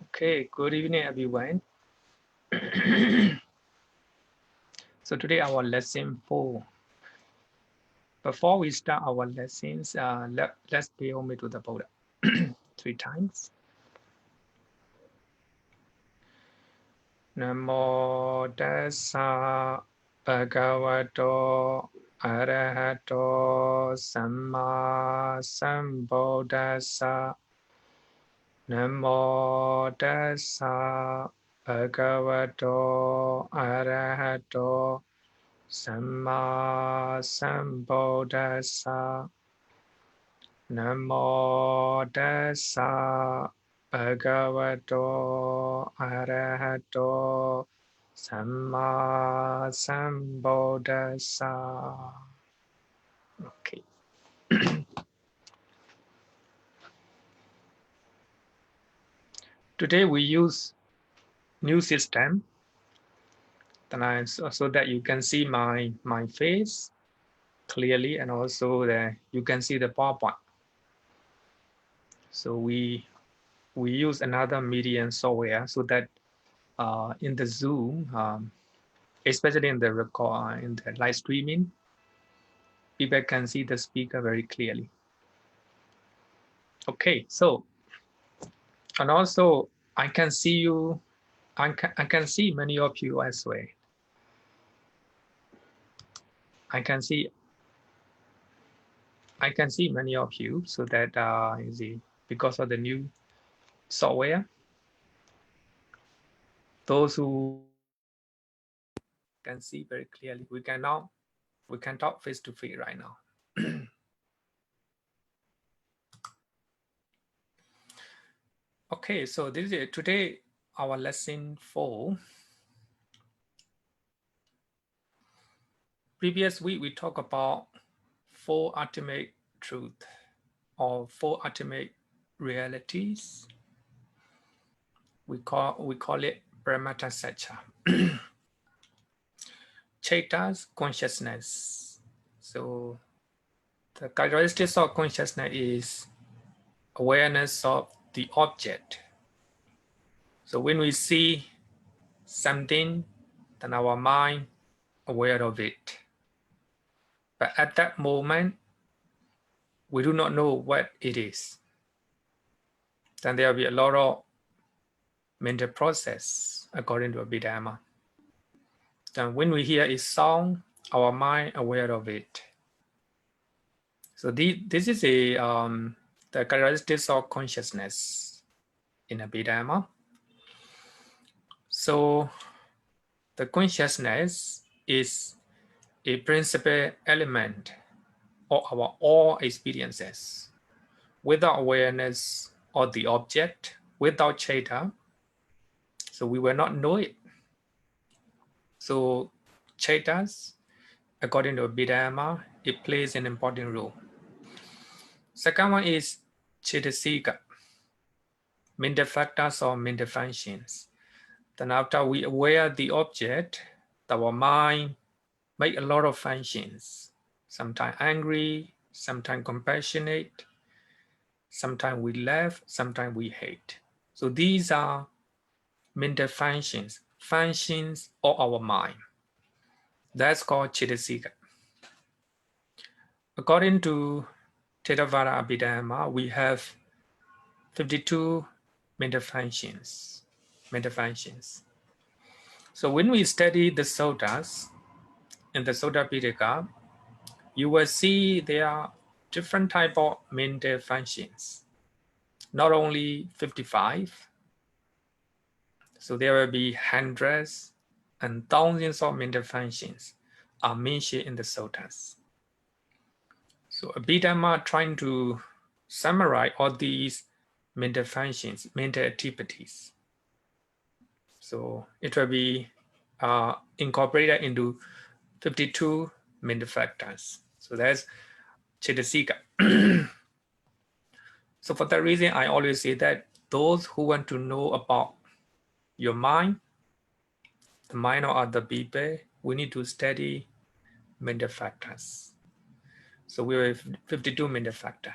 Okay, good evening, everyone. So today our lesson 4. Before we start our lessons, let's pay homage to the Buddha 3 times. Namo tassa bhagavato arahato samma sambuddhassa. Namo tassa bhagavato arahato Samma Sambuddhassa. Namo tassa bhagavato arahato Samma Sambuddhassa. Okay. Today we use new system so that you can see my face clearly, and also that you can see the PowerPoint. So we use another medium software so that in the Zoom, especially in the record, in the live streaming, people can see the speaker very clearly. Okay, so, and also I can see you, I can see many of you as well. I can see many of you, so that you see, because of the new software, those who can see very clearly, we can talk face to face right now. Okay, so this is today our lesson 4. Previous week we talked about 4 ultimate truth or 4 ultimate realities. We call it Brahmata-satcha. Citta's consciousness. So the characteristics of consciousness is awareness of the object. So when we see something, then our mind aware of it. But at that moment, we do not know what it is. Then there will be a lot of mental process according to Abhidhamma. Then when we hear a sound, our mind aware of it. So this is the characteristics of consciousness in Abhidhamma. So the consciousness is a principal element of our all experiences. Without awareness of the object, without citta, so we will not know it. So cittas, according to Abhidhamma, it plays an important role. Second one is cittasika, mental factors or mental functions. Then after we aware the object, our mind make a lot of functions. Sometimes angry, sometimes compassionate, sometimes we laugh, sometimes we hate. So these are mental functions of our mind. That's called cittasika. According to Theravada Abhidhamma, we have 52 mental functions. So when we study the suttas, in the Sutta Pitaka, you will see there are different type of mental functions. Not only 55, so there will be hundreds and thousands of mental functions are mentioned in the suttas. So Abhidhamma trying to summarize all these mental functions, mental activities. So it will be incorporated into 52 mental factors. So that's cittasika. So for that reason, I always say that those who want to know about your mind, the mind of other people, we need to study mental factors. So we have 52-minute factor.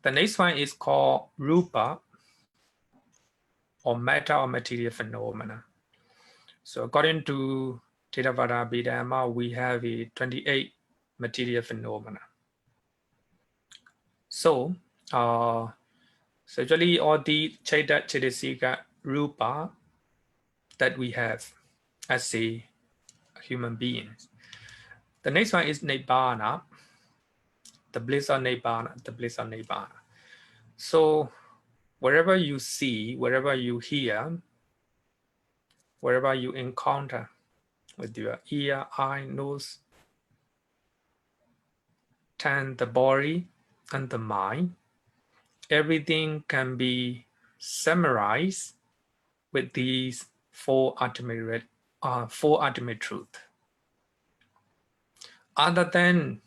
The next one is called rupa, or matter or material phenomena. So according to Theravada Abhidhamma, we have a 28 material phenomena. So, actually all the Citta, Citta, rupa that we have as a human being. The next one is Nibbana, the bliss of Nibbana, the bliss of Nibbana. So wherever you see, wherever you hear, wherever you encounter with your ear, eye, nose, tongue, the body, and the mind, everything can be summarized with these four ultimate truths. Other than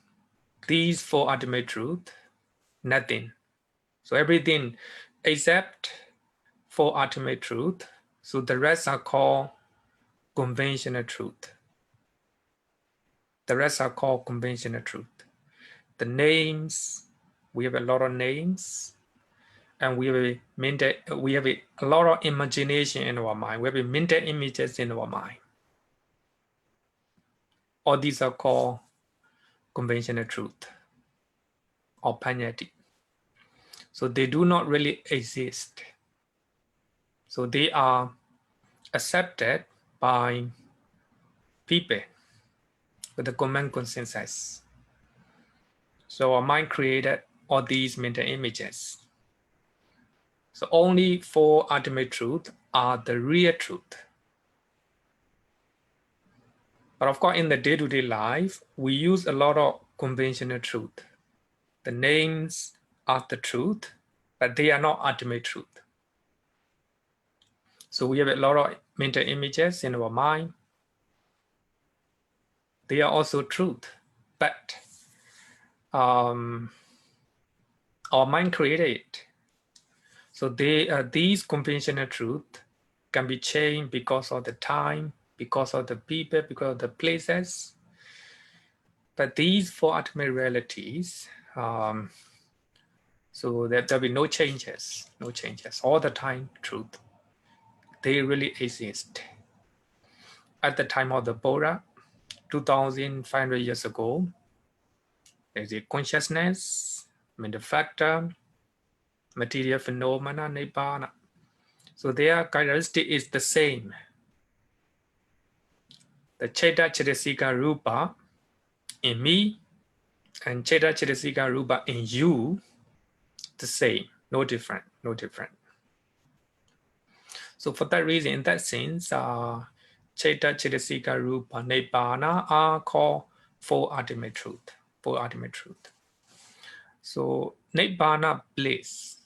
these four ultimate truths, nothing. So everything except four ultimate truth. So the rest are called conventional truth. The rest are called conventional truth. The names, we have a lot of names, and we have a lot of imagination in our mind. We have mental images in our mind. All these are called conventional truth or panyati. So they do not really exist. So they are accepted by people with the common consensus. So our mind created all these mental images. So only four ultimate truths are the real truth. But of course, in the day-to-day life, we use a lot of conventional truth. The names are the truth, but they are not ultimate truth. So we have a lot of mental images in our mind. They are also truth, but our mind created it. So these conventional truths can be changed because of the time, because of the people, because of the places. But these four ultimate realities, so that there'll be no changes, all the time truth. They really exist. At the time of the Buddha, 2,500 years ago, there's a consciousness, mental factor, material phenomena, nibbana. So their characteristic is the same. The Citta, Citta, rupa in me and Citta, Citta, rupa in you, the same, no different. So for that reason, in that sense, Citta, Citta, rupa, nibbana are called four ultimate truth. So nibbana bliss,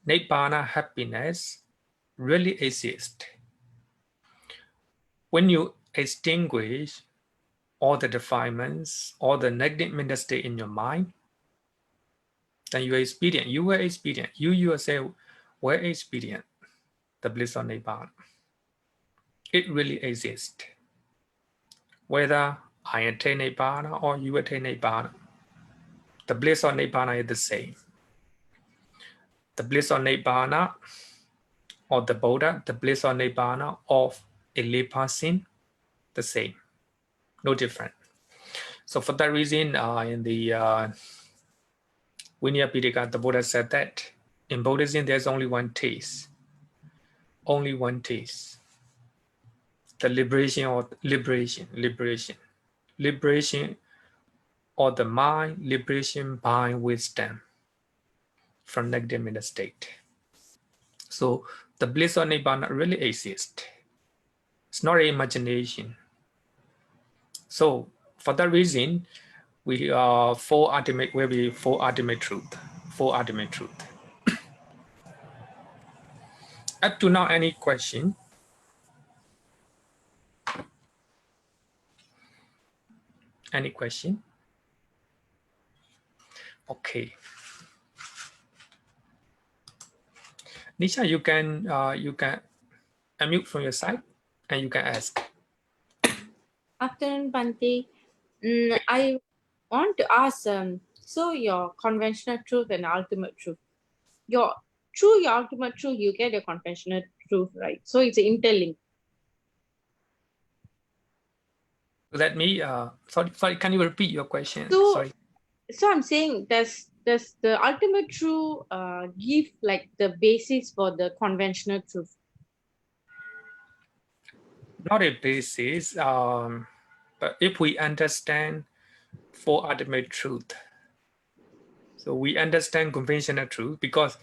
nibbana happiness really exists. When you extinguish all the defilements, all the negative mental state in your mind, then you will experience, you yourself will experience the bliss of Nibbana. It really exists. Whether I attain Nibbana or you attain Nibbana, the bliss of Nibbana is the same. The bliss of Nibbana or the Buddha, the bliss of Nibbana of a lay person, the same, no different. So for that reason, in the Vinaya Pitaka, the Buddha said that in Buddhism there's only one taste. Only one taste. The liberation of the mind, liberation by wisdom from negative mental state. So the bliss of Nibbana really exists. It's not an imagination. So for that reason, we are four ultimate truth. Up to now, any question? Any question? Okay. Nisha, you can unmute from your side and you can ask. Afternoon, Bhante. I want to ask, so your conventional truth and ultimate truth, through your ultimate truth, you get your conventional truth, right? So it's interlinked. Let me, sorry, can you repeat your question? So, Sorry. so I'm saying, does the ultimate truth give like the basis for the conventional truth? Not a basis, but if we understand four ultimate truth, so we understand conventional truth because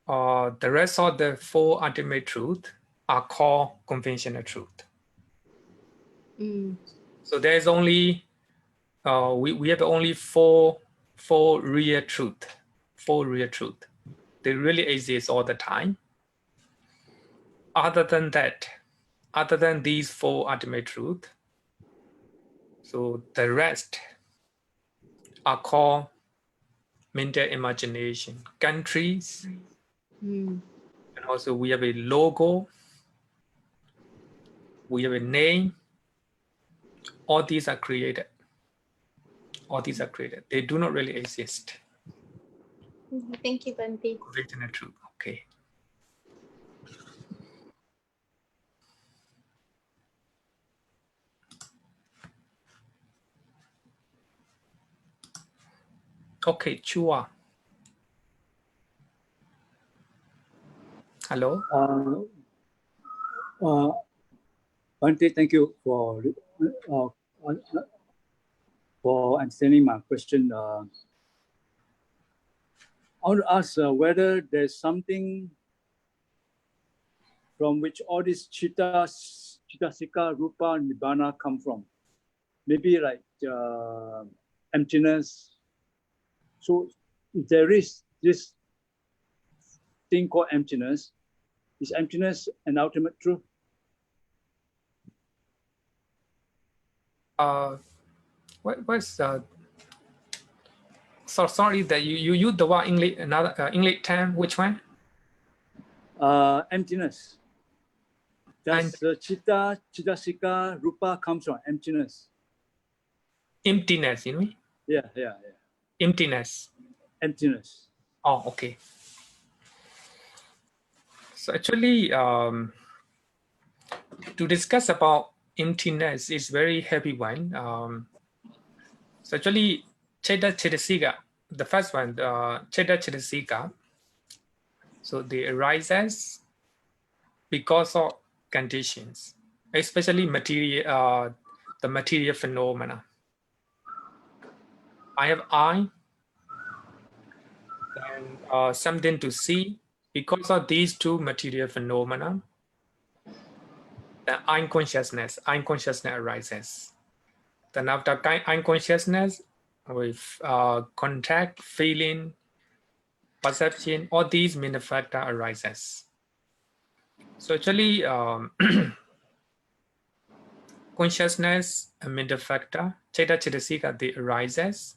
the rest of the four ultimate truth are called conventional truth. So there's only we have only four real truth, They really exist all the time. Other than that, other than these four ultimate truth, so the rest are called mental imagination, countries, and also we have a logo, we have a name. All these are created. They do not really exist. Thank you, Bhante. Conventional truth. Okay. Okay, Chua. Hello. Bhante, thank you for answering my question. I want to ask whether there's something from which all these Citta, Sikha, Rupa, Nibbana come from. Maybe like emptiness. So if there is this thing called emptiness, is emptiness an ultimate truth? What's so sorry that you use the word English, another English term. Which one? Emptiness. Does Citta, Sikha, Rupa comes from emptiness? Emptiness, you know? Yeah. Emptiness. Oh, okay. So actually, to discuss about emptiness is very heavy one. So actually, Citta, Sikha, the first one, Citta, Sikha. So they arises because of conditions, especially material, the material phenomena. I have eye and something to see. Because of these two material phenomena, the unconsciousness arises. Then after unconsciousness, with contact, feeling, perception, all these mental factor arises. So actually, consciousness and mental factor, Citta, Sikha, they arises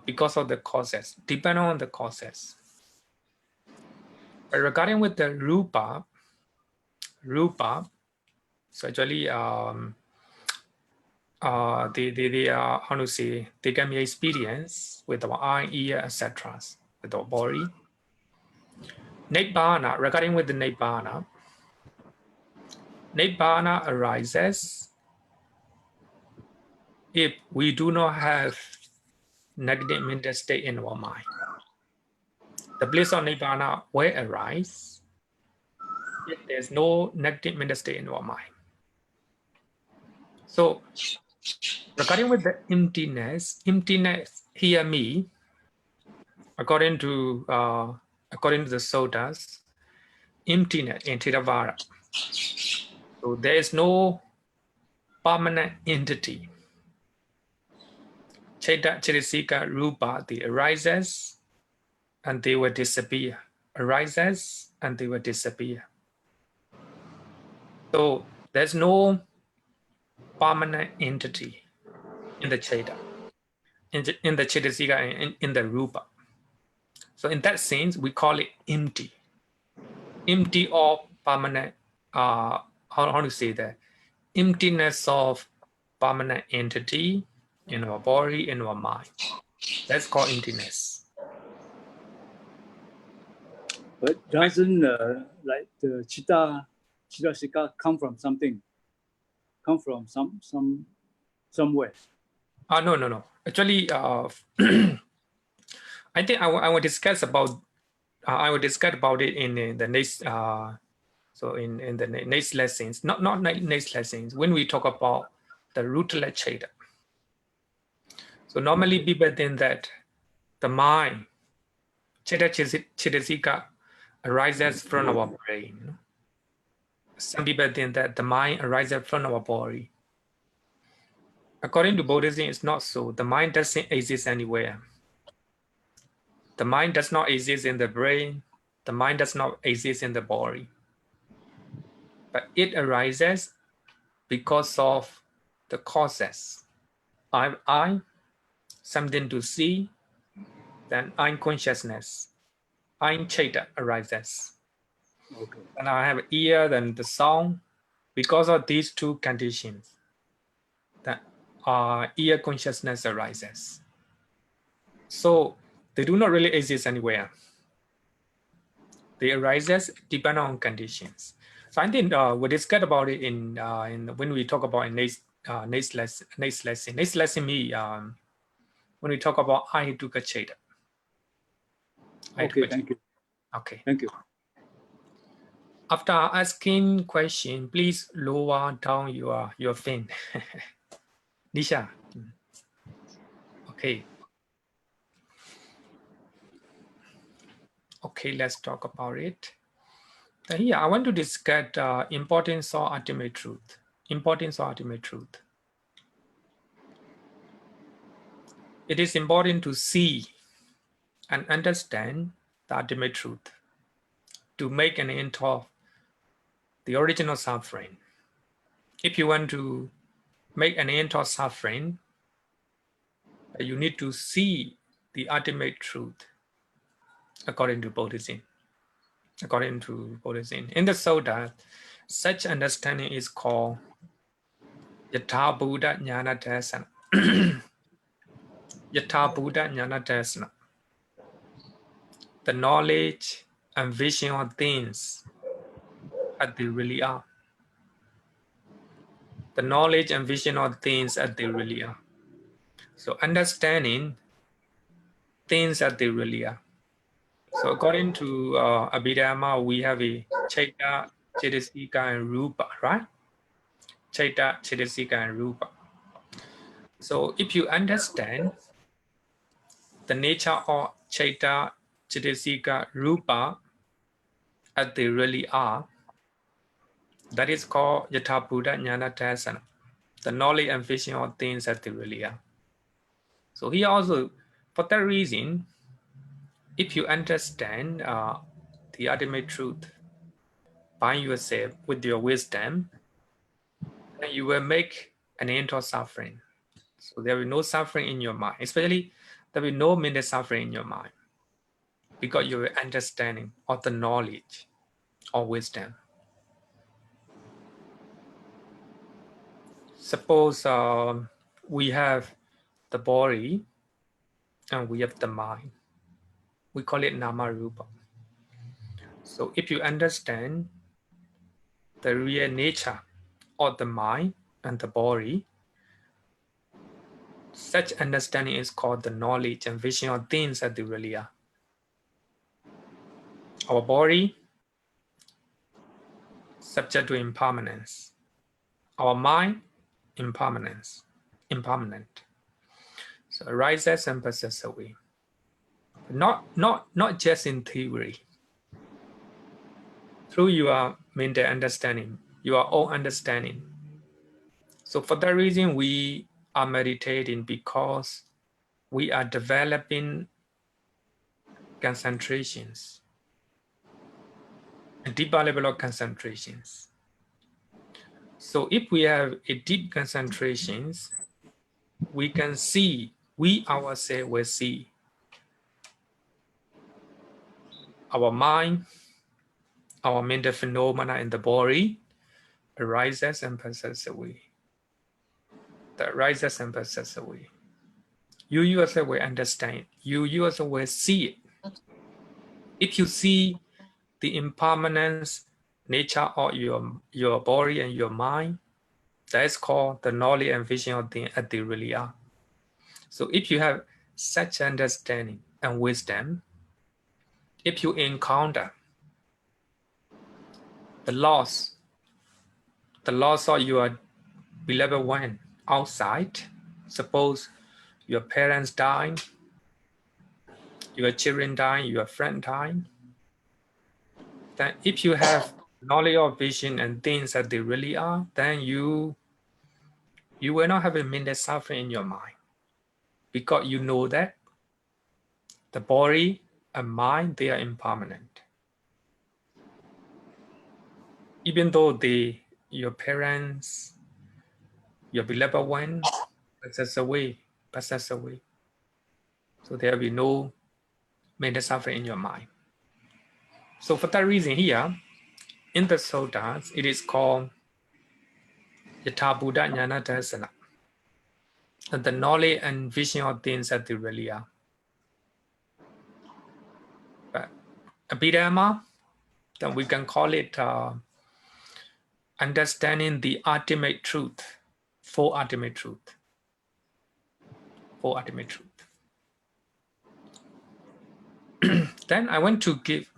because of the causes, depending on the causes. But regarding with the rupa, so actually, they are, how to say, they can be experience with our eye, ear, etc., with our body. Nibbana, regarding with the Nibbana arises if we do not have negative mental state in our mind. The bliss of Nibbana will arise if there's no negative mental state in our mind. So regarding with the emptiness here me, according to the Suttas, emptiness in Theravada. So there is no permanent entity. Citta, Sikha, Rupa, they arises and they will disappear. Arises and they will disappear. So there's no permanent entity in the Citta, in the Citta, Sikha, and in the Rupa. So in that sense, we call it empty. Empty of permanent, how to say that? Emptiness of permanent entity in our body, in our mind. That's called emptiness. But doesn't like the Citta Sikha come from something? Come from somewhere? No. Actually, I think I will discuss about it in the next so in the next lessons. Not next lessons when we talk about the rootless Citta. So normally people think that the mind, Citta arises from our brain. Some people think that the mind arises from our body. According to Buddhism, it's not so. The mind doesn't exist anywhere. The mind does not exist in the brain. The mind does not exist in the body. But it arises because of the causes. I something to see, then I'm consciousness. I'm Citta arises. Okay. And I have ear, then the sound. Because of these two conditions, that ear consciousness arises. So they do not really exist anywhere. They arises depend on conditions. So I think we'll discuss about it in when we talk about in next lesson. Next lesson me when we talk about Ahituka Citta. Okay, thank you. Okay. Thank you. After asking question, please lower down your fin. Nisha. Okay. Okay, let's talk about it. Here, I want to discuss importance of ultimate truth. Importance of ultimate truth. It is important to see and understand the ultimate truth to make an end of the original suffering. If you want to make an end of suffering, you need to see the ultimate truth according to Buddhism. According to Buddhism. In the Sutta, such understanding is called Yatha Buddha Jnana Darsana. Yatha Buddha Jnana Darsana. The knowledge and vision of things as they really are. The knowledge and vision of things as they really are. So understanding things as they really are. So according to Abhidhamma, we have a Citta, Cittasika, and Rupa, right? Citta, Cittasika, and Rupa. So if you understand the nature of Citta, Cittasika, Rupa as they really are, that is called Yatha Buddha Jnana Darsana, the knowledge and vision of things as they really are. So here also, for that reason, if you understand the ultimate truth by yourself with your wisdom, then you will make an end of suffering. So there will be no suffering in your mind, especially there will be no mental suffering in your mind because you are understanding of the knowledge or wisdom. Suppose we have the body and we have the mind. We call it Nama Rupa. So if you understand the real nature of the mind and the body, such understanding is called the knowledge and vision of things as they really are. Our body, subject to impermanence. Our mind, impermanent. So arises and passes away. Not just in theory. Through your mental understanding, your own understanding. So for that reason, we are meditating because we are developing concentrations, a deeper level of concentrations. So if we have a deep concentrations, we can see, we ourselves will see our mind, our mental phenomena in the body arises and passes away. That arises and passes away. You yourself will understand. You yourself will see it. If you see the impermanence nature of your body and your mind, that is called the knowledge and vision of things as they really are. So if you have such understanding and wisdom, if you encounter the loss of your beloved one outside, suppose your parents dying, your children dying, your friend dying, then if you have knowledge of vision and things that they really are, then you will not have a mental suffering in your mind, because you know that the body and mind, they are impermanent. Even though your parents, your beloved one passes away. So there will be no mental suffering in your mind. So for that reason here, in the suttas, it is called Yatha Buddha Jnana Darsana, and the knowledge and vision of things that they really are. But Abhidhamma, then we can call it understanding the ultimate truth, full ultimate truth, full ultimate truth. Then I want to give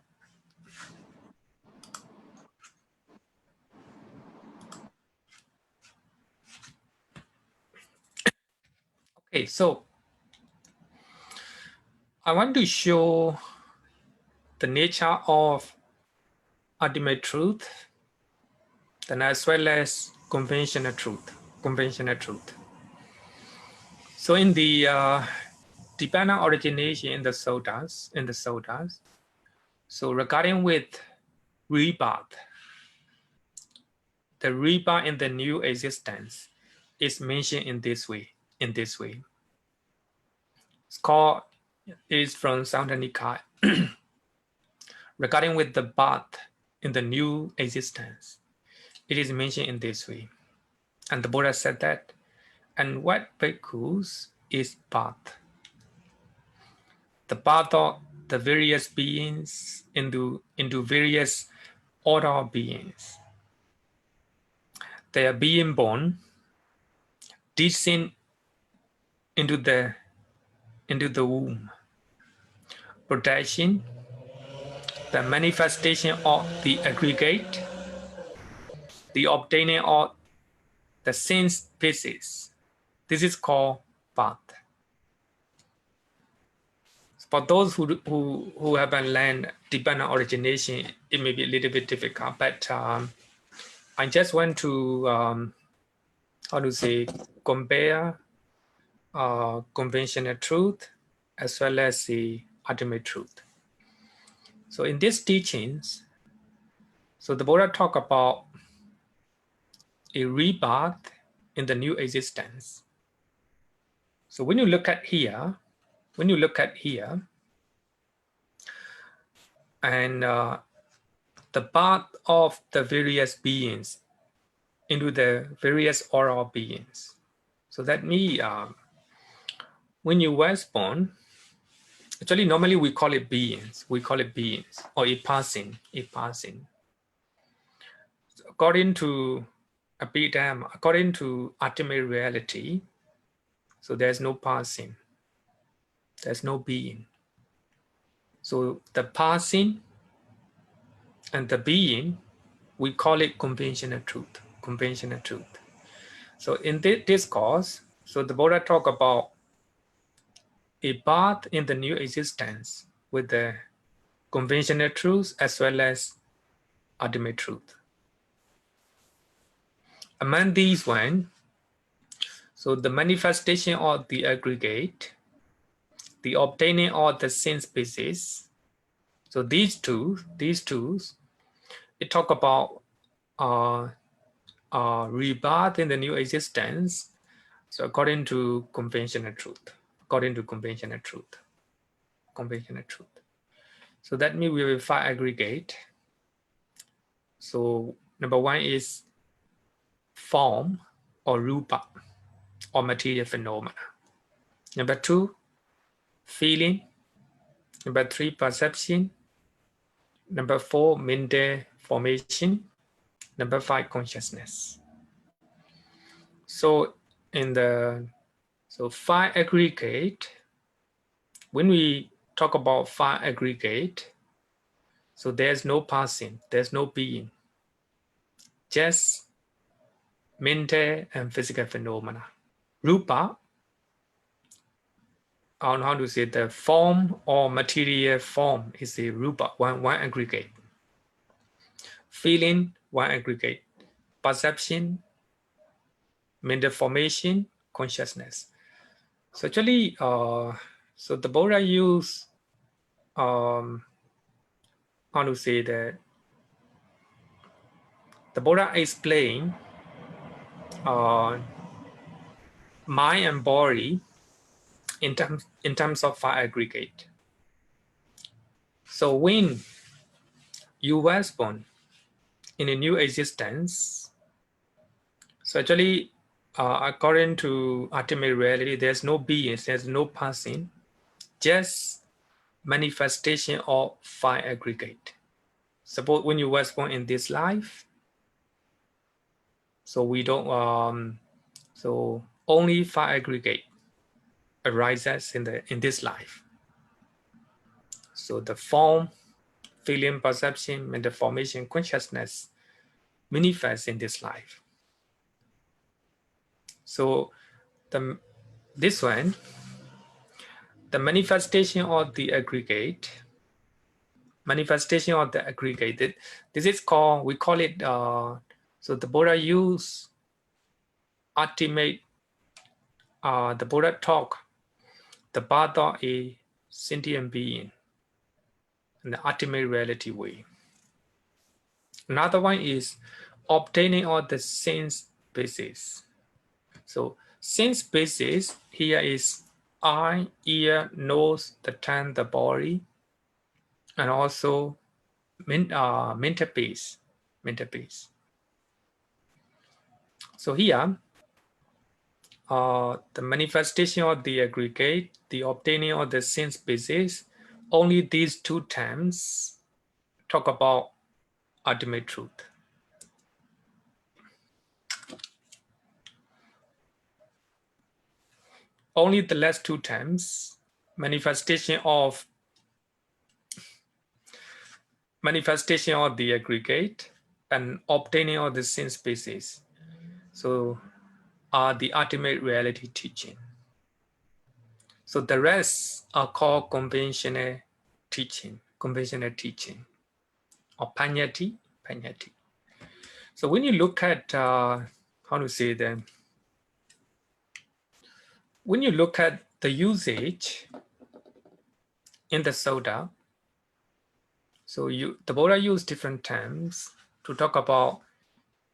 okay, so I want to show the nature of ultimate truth, then as well as conventional truth. So in the dependent origination in the suttas, so regarding with rebirth, the rebirth in the new existence is mentioned in this way. It's called, it is from Samdha Nikaya. Regarding with the birth in the new existence, it is mentioned in this way. And the Buddha said that, and what bhikkhus is birth? The birth of the various beings into various order of beings. They are being born, descend into the womb, protection, the manifestation of the aggregate, the obtaining of the sense pieces. This is called birth. For those who haven't learned dependent origination, it may be a little bit difficult, but I just want to, compare conventional truth as well as the ultimate truth. So in these teachings, so the Buddha talk about a rebirth in the new existence. So when you look at here, and the birth of the various beings into the various order of beings. So that means when you were born, actually normally we call it beings, or a passing. According to Abhidhamma, according to ultimate reality, so there's no passing, there's no being. So the passing and the being, we call it conventional truth. So in this discourse, so the Buddha talk about a birth in the new existence with the conventional truth as well as ultimate truth. Among these one, so the manifestation of the aggregate, the obtaining of the sense basis. So these two, it talk about rebirth in the new existence. So according to conventional truth. So that means we will find aggregate. So number one is form or rupa or material phenomena. Number 2, feeling. Number 3, perception. Number 4, mental formation. Number 5, consciousness. So in the 5 aggregate, when we talk about 5 aggregate, so there's no passing, there's no being, just mental and physical phenomena. Rupa, on how to say the form or material form is a rupa, one aggregate. Feeling, one aggregate. Perception, mental formation, consciousness. So actually, so the Buddha used, how to say that, the Buddha explained mind and body in terms of 5 aggregate. So when you were born in a new existence, so actually, according to ultimate reality, there's no being, there's no passing, just manifestation of 5 aggregate. Suppose when you were born in this life, so we don't, so only 5 aggregate arises in this life. So the form, feeling, perception, mental formation, consciousness manifests in this life. So this one, the manifestation of the aggregate, this is called, we call it, so the Buddha use ultimate, the Buddha talk, the path of a sentient being, in the ultimate reality way. Another one is obtaining all the sense basis. So sense basis here is eye, ear, nose, the tongue, the body, and also mental base. So here, the manifestation of the aggregate, the obtaining of the sense basis, only these 2 terms talk about ultimate truth. Only the last 2 terms, manifestation of the aggregate and obtaining of the sense basis, so are the ultimate reality teaching. So the rest are called conventional teaching, or panyati. So when you look at, how to say that, when you look at the usage in the Sutta, so the Buddha used different terms to talk about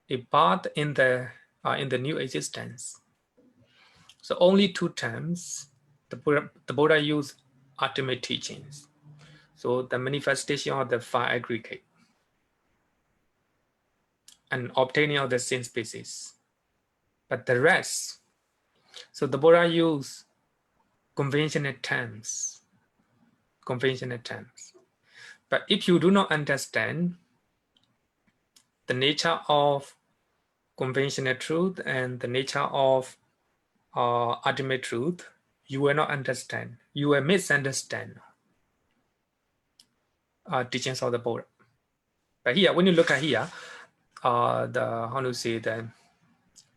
a path in the new existence. So only 2 terms the Buddha used ultimate teachings. So the manifestation of the 5 aggregate and obtaining of the sense basis. But the rest, so the Buddha used conventional terms. But if you do not understand the nature of conventional truth and the nature of ultimate truth, you will not understand. You will misunderstand teachings of the Buddha. But here, when you look at here, how to say that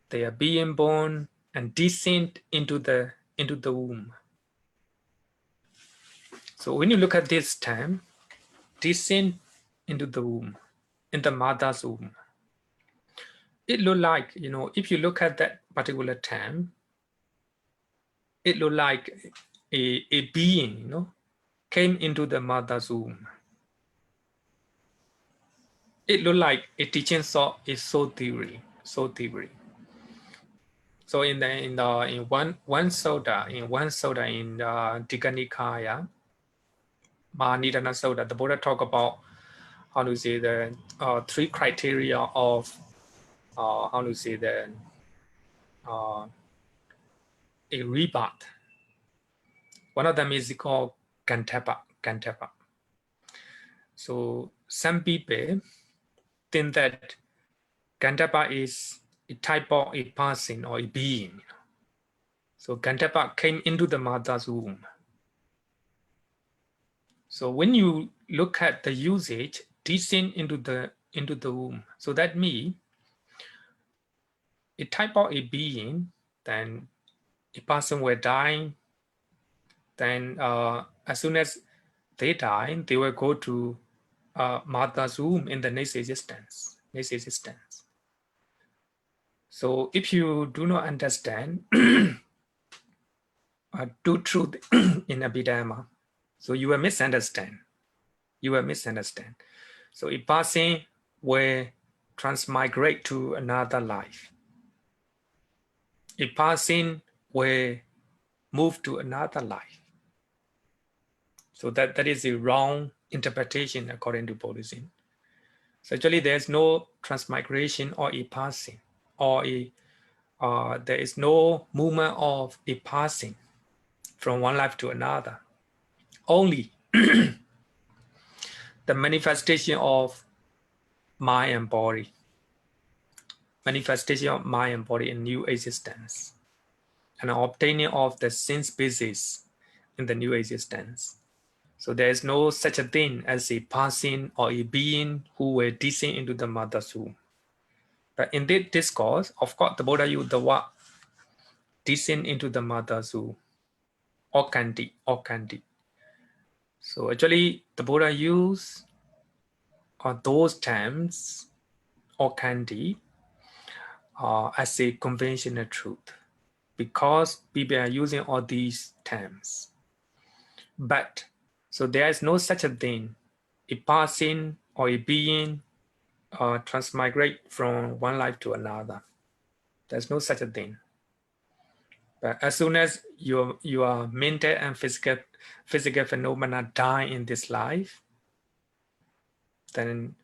they are being born and descend into the womb. So when you look at this term, descend into the womb, in the mother's womb, it look like, if you look at that particular term, it look like a being, came into the mother's womb. It look like a teaching is so theory. So in one sutta in Digha Nikaya, Mahanidana Sutta, the Buddha talk about, how to say, the 3 criteria of how to say, the a rebirth. One of them is called Kantapa. So some people think that Kantapa is a type of a person or a being. So Kantapa came into the mother's womb. So when you look at the usage, descend into the womb. So that means a type of a being, then a person will die. Then as soon as they die, they will go to mother's womb in the next existence. So if you do not understand true truth in Abhidhamma, so you will misunderstand. So a person will transmigrate to another life. A person will move to another life. So that is a wrong interpretation according to Buddhism. So actually there's no transmigration or a passing, or there is no movement of a passing from one life to another. Only the manifestation of mind and body. Manifestation of mind and body in new existence. And obtaining of the sense basis in the new existence. So there is no such a thing as a passing or a being who will descend into the mother's womb. But in this discourse, of course, the Buddha used the word descend into the mother's womb, or kanti. So actually, the Buddha used those terms, or kanti, as a conventional truth, because people are using all these terms. But so there is no such a thing, a passing or a being transmigrate from one life to another. There's no such a thing. But as soon as your mental and physical phenomena die in this life, then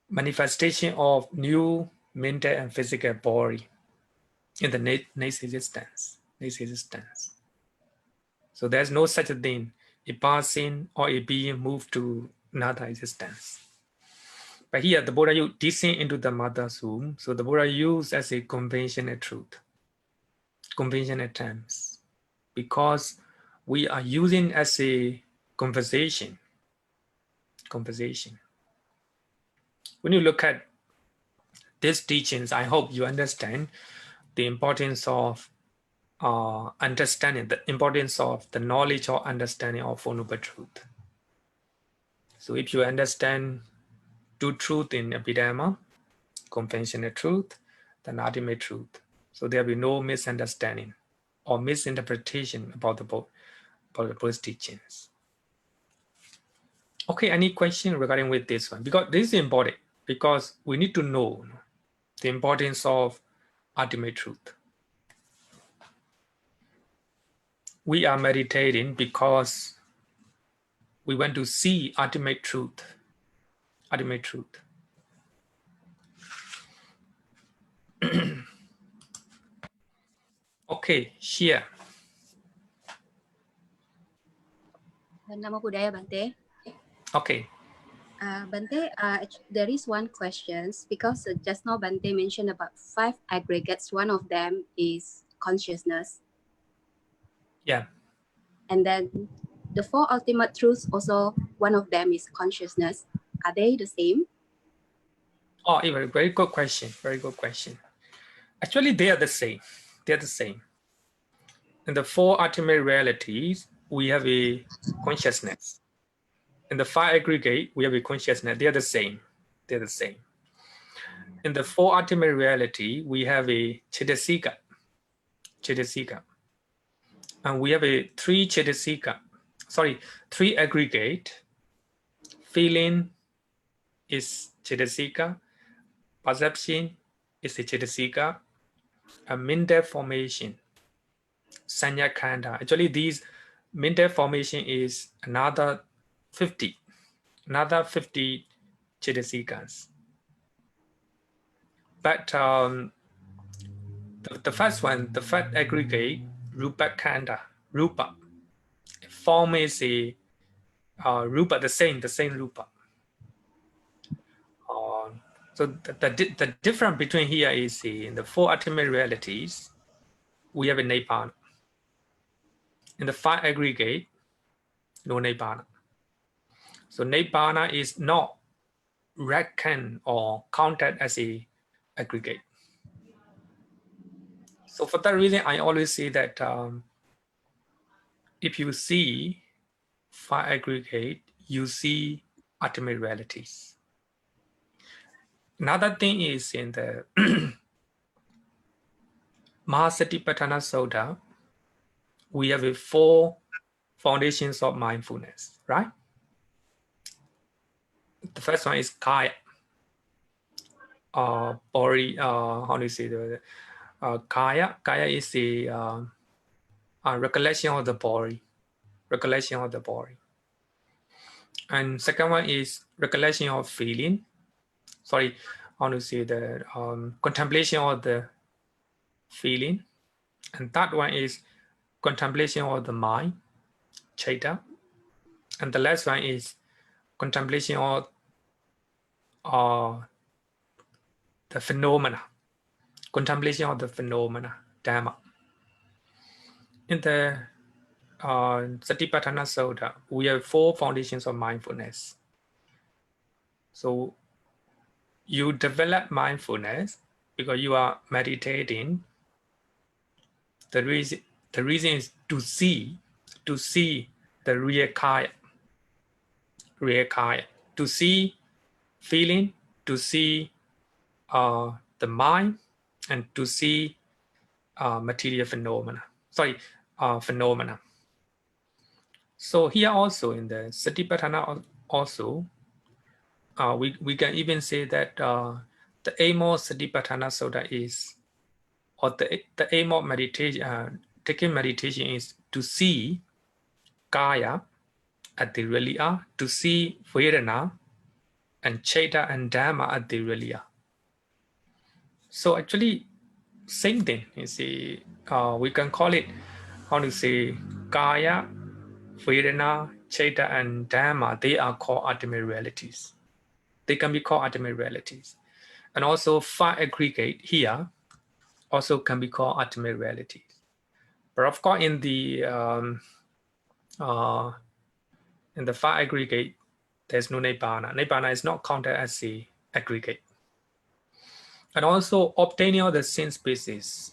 manifestation of new mental and physical body in the next existence. So there's no such a thing, a passing or a being moved to another existence. But here the Buddha used descend into the mother's womb. So the Buddha used as a conventional truth, conventional terms, because we are using as a conversation. When you look at these teachings, I hope you understand the importance of understanding, the importance of the knowledge or understanding of Four Noble Truth. So if you understand two truth in Abhidhamma, conventional truth, then ultimate truth. So there will be no misunderstanding or misinterpretation about the Buddhist teachings. Okay, any question regarding with this one? Because this is important, because we need to know the importance of ultimate truth. We are meditating because we want to see ultimate truth. Okay, here. Namo Buddhaya, Bhante. Okay. Bhante, there is one question, because just now Bhante mentioned about 5 aggregates. One of them is consciousness. Yeah. And then the 4 ultimate truths, also one of them is consciousness. Are they the same? Oh, very good question. Actually, they are the same. In the 4 ultimate realities, we have a consciousness. In the 5 aggregate, we have a consciousness. They are the same. In the 4 ultimate reality, we have a Cittasika. And we have a 3 aggregate. Feeling is Cittasika. Perception is a Cittasika. And mental formation, Sanya Khanda. Actually, these mental formation is another 50 Cittasikas. But the first one, the first aggregate, Rupa Khanda, Rupa. Form is a rupa, the same rupa. So the difference between here is in the four ultimate realities, we have a Nibbana. In the five aggregate, no Nibbana. So Nibbana is not reckoned or counted as a aggregate. So for that reason, I always say that if you see five aggregate, you see ultimate realities. Another thing is in the Mahasatipatthana Sutta, we have four foundations of mindfulness, right? The first one is kaya, body. How do you say the kaya? Kaya is the recollection of the body, recollection of the body. And second one is recollection of feeling. Sorry, how to say the contemplation of the feeling. And third one is contemplation of the mind, Citta. And the last one is contemplation of the phenomena, contemplation of the phenomena, Dhamma. In the Satipatthana Sutta, we have four foundations of mindfulness. So you develop mindfulness because you are meditating. The reason is to see the real kaya, to see feeling, to see the mind, and to see material phenomena. Phenomena. So here also in the Satipatthana also, we can even say that the aim of Satipatthana Sutta is, or the aim of meditation, taking meditation is to see kaya as they really are, to see Vedana and Citta and Dhamma as they really are. So actually, same thing. You see, we can call it, how to say, kaya, Vedana, Citta, and Dhamma. They are called ultimate realities. They can be called ultimate realities. And also five aggregate here also can be called ultimate realities. But of course, in the five aggregate, there's no Nibbana. Nibbana is not counted as the aggregate. And also obtaining all the sin species,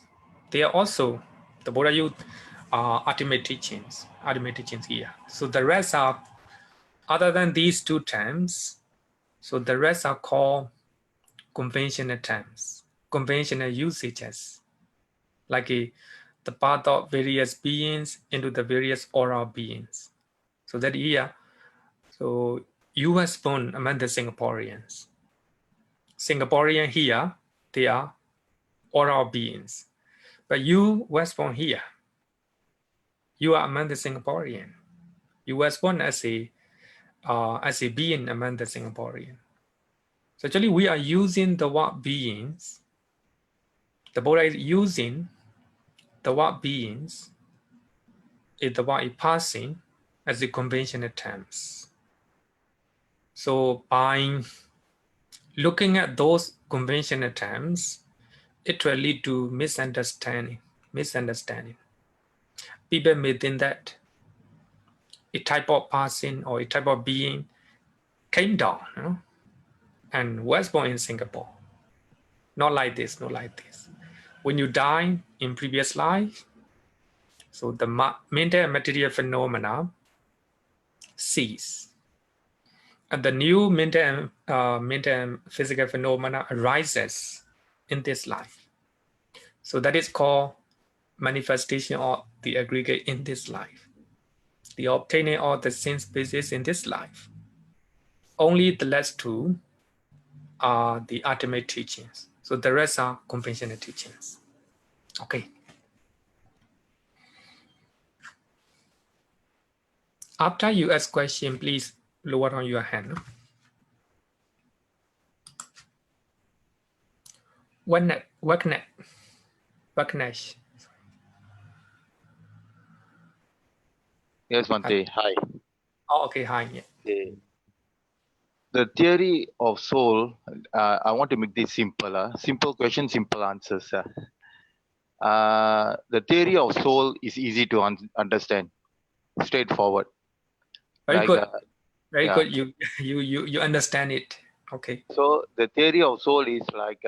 they are also, the Buddha used ultimate teachings here. So the rest are, other than these two terms, so the rest are called conventional terms, conventional usages, like the path of various beings into the various oral beings. So that here, so you were born among the Singaporeans. Singaporean here, they are oral beings. But you was born here. You are among the Singaporean. You was born as a being among the Singaporean. So actually, we are using the word beings. The Buddha is using the word beings. The word is passing as the conventional terms. So by looking at those conventional terms, it will lead to misunderstanding. People may think that a type of person or a type of being came down, and was born in Singapore. Not like this. When you die in previous life, so the mental and material phenomena cease. And the new mental and physical phenomena arises in this life. So that is called manifestation of the aggregate in this life. The obtaining of the sin species in this life. Only the last two are the ultimate teachings. So the rest are conventional teachings. Okay. After you ask question, please lower on your hand. Wagnesh. Yes, Bhante. Hi. Oh, okay, hi. Yeah. The theory of soul, I want to make this simple. Simple question, simple answers. The theory of soul is easy to understand, straightforward. Very Like, good. Very yeah. good. You understand it. Okay. So the theory of soul is like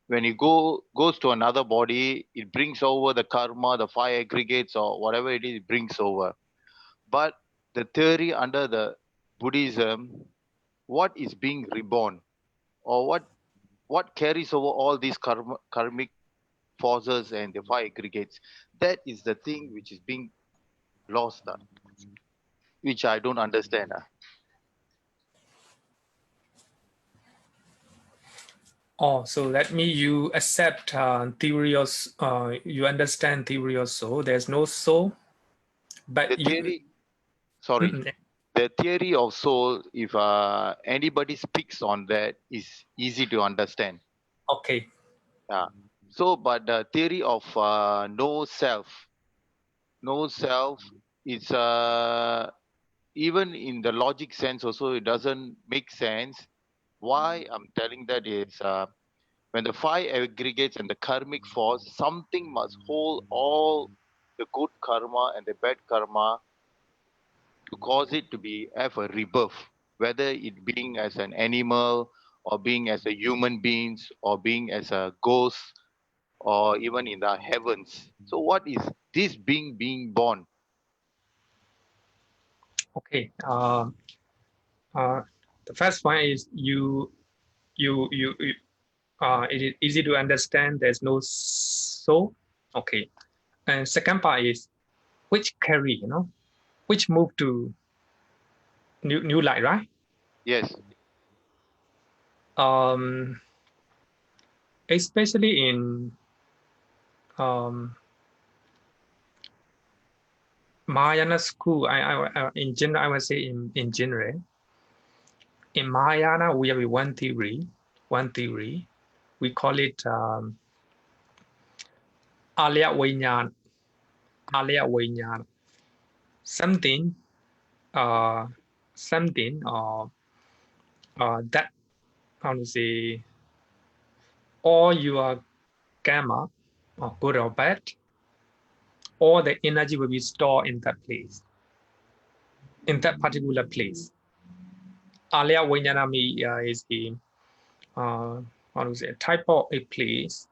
when you goes to another body, it brings over the karma, the five aggregates or whatever it is, it brings over. But the theory under the Buddhism, what is being reborn, or what carries over all these karmic forces and the five aggregates, that is the thing which is being lost, which I don't understand. Oh, so that means you accept theory of you understand theory of soul. There's no soul, The but you. theory, sorry, the theory of soul, if anybody speaks on that, is easy to understand. Okay. Yeah. So, but the theory of no self is even in the logic sense also, it doesn't make sense. Why I'm telling that is when the five aggregates and the karmic force, something must hold all the good karma and the bad karma to cause it to be have a rebirth, whether it being as an animal or being as a human beings or being as a ghost or even in the heavens. So what is this being born? Okay. The first one is you it is easy to understand. There's no soul. Okay. And second part is which carry, which move to new light, right? Yes. Especially in Mahayana school, I in general, I would say in general, in Mahayana we have one theory. We call it Alaya Vijnana, something something that how to say all your karma, or good or bad, all the energy will be stored in that place, in that particular place. Alaya Vijnana is the how to say, a type of a place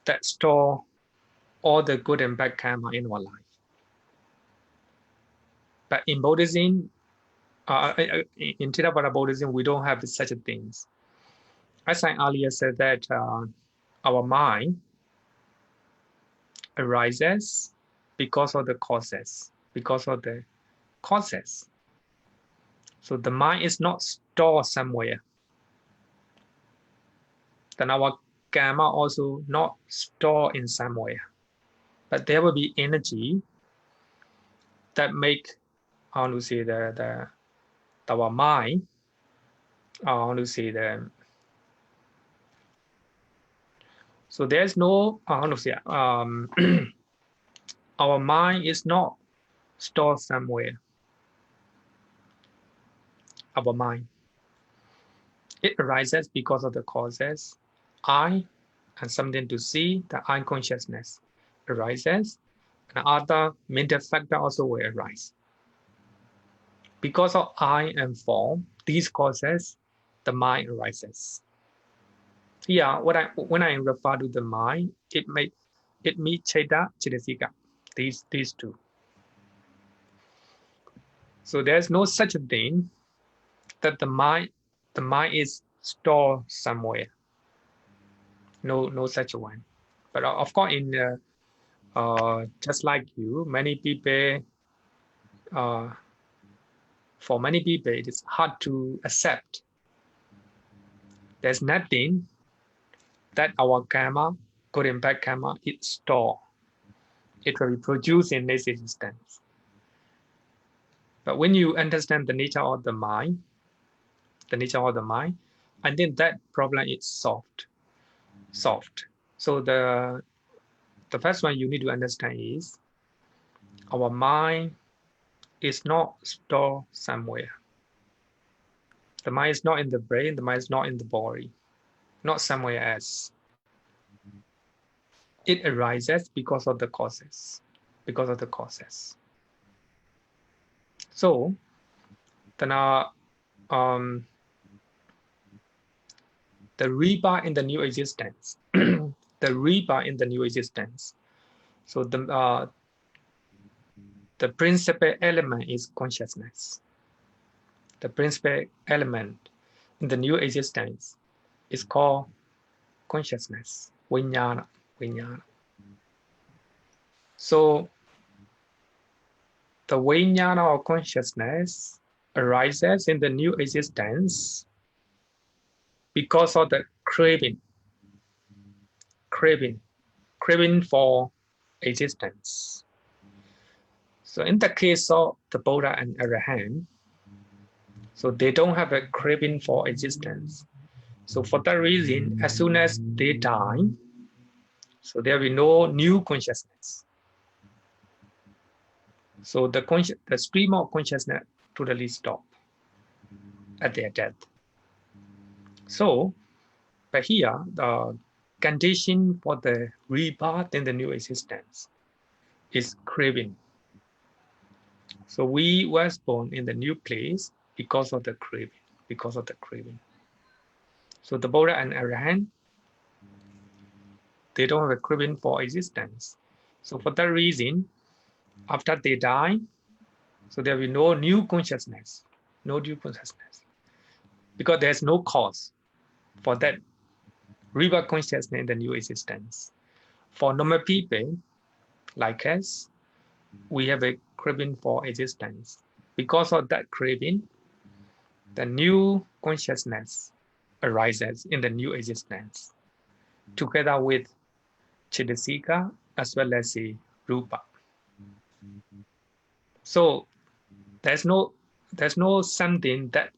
that store all the good and bad karma in our life. But in Buddhism, in Theravada Buddhism, we don't have such things. As I earlier said that our mind arises because of the causes, So the mind is not stored somewhere. Then our karma also not stored in somewhere. But there will be energy that make, how to say, our mind, how to say, so there's no, how to say, our mind is not stored somewhere. Our mind, it arises because of the causes. I and something to see, the I consciousness arises, and other mental factor also will arise. Because of I and form, these causes, the mind arises. Yeah, when I refer to the mind, it means Citta, Cittasika, these two. So there's no such a thing that the mind is stored somewhere. No such one. But of course, in just like you, many people, for many people, it is hard to accept. There's nothing that our karma, good and bad karma, is stored. It will be produced in this existence. But when you understand the nature of the mind, I think that problem is solved. So the first one you need to understand is our mind is not stored somewhere. The mind is not in the brain, the mind is not in the body, not somewhere else. It arises because of the causes, because of the causes. So, then the rebirth in the new existence, the rebirth in the new existence. So the principal element is consciousness. The principal element in the new existence is called consciousness, vijnana, vijnana. So the vijnana of consciousness arises in the new existence because of the craving for existence. So in the case of the Buddha and Arahant, so they don't have a craving for existence. So for that reason, as soon as they die, so there will be no new consciousness. So the stream of consciousness totally stop at their death. So, but here, the condition for the rebirth in the new existence is craving. So we was born in the new place because of the craving, So the Buddha and Arahant, they don't have a craving for existence. So for that reason, after they die, so there will be no new consciousness, because there's no cause for that rebirth consciousness in the new existence. For normal people like us, we have a craving for existence. Because of that craving, the new consciousness arises in the new existence, together with Chittasika as well as the Rupa. So there's no something that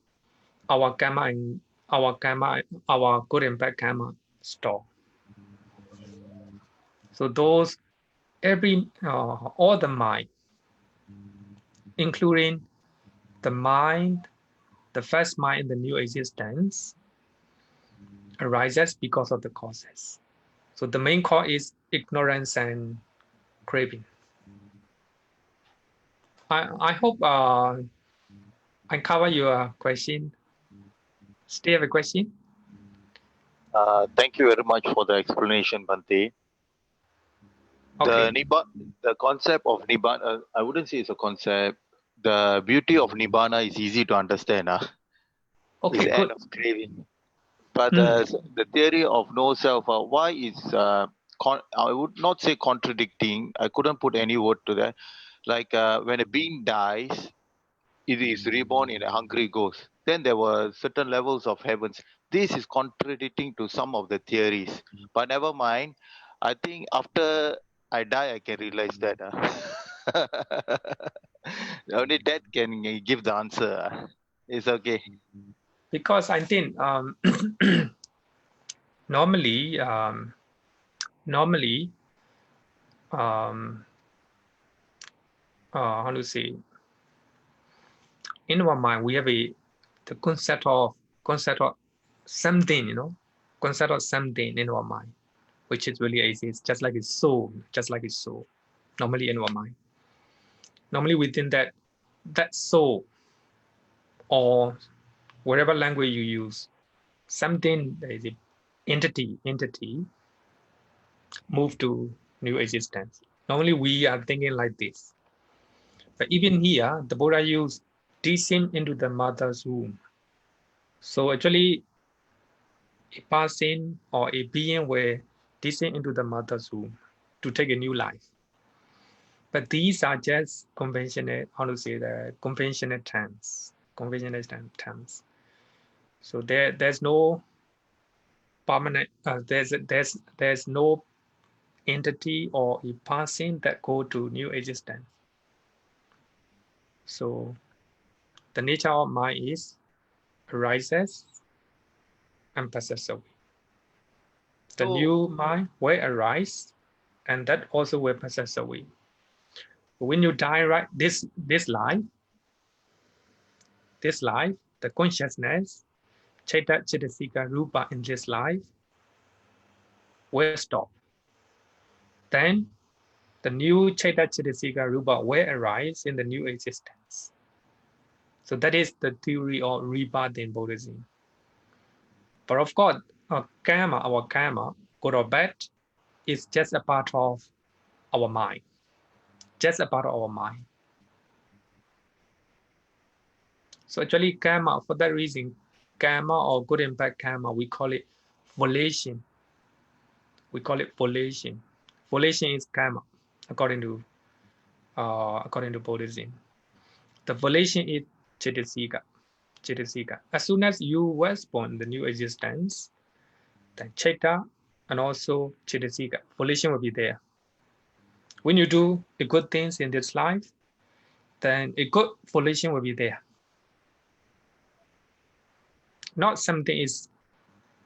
our karma, our good and bad karma store. So those all the mind, including the mind, the first mind in the new existence, arises because of the causes. So the main cause is ignorance and craving. I hope I cover your question. Still have a question? Thank you very much for the explanation, Bhante. Okay. The concept of Nibbana, I wouldn't say it's a concept. The beauty of Nibbana is easy to understand. Okay, It's the good. end of craving. But the theory of no self, why is, I would not say contradicting, I couldn't put any word to that. Like when a being dies, it is reborn in a hungry ghost. Then there were certain levels of heavens. This is contradicting to some of the theories. But never mind. I think after I die, I can realize that. Only that can give the answer. It's okay. Because I think normally how to say, in our mind we have the concept of something, concept of something in our mind, which is really exists, just like its soul, normally in our mind. Normally within that soul, or whatever language you use, something, there is an entity move to new existence. Normally we are thinking like this. But even here, the Buddha used descend into the mother's womb. So actually, a person or a being will descend into the mother's womb to take a new life. But these are just conventional, conventional terms. So there's no permanent, there's no entity or a person that go to new existence. So the nature of mind is arises and passes away. The new mind will arise, and that also will pass away. When you die, right, this life, the consciousness, Citta, Cittasika, Rupa in this life will stop. Then the new Citta, Cittasika, Rupa will arise in the new existence. So that is the theory of rebirth in Buddhism. But of course, our karma, good or bad, is just a part of our mind. Just a part of our mind. So actually karma, for that reason, karma or good and bad karma, we call it volition. We call it volition. Volition is karma, according to Buddhism. The volition is Cittasika. As soon as you were born in the new existence, then Citta and also Cittasika, volition will be there. When you do the good things in this life, then a good volition will be there. Not something is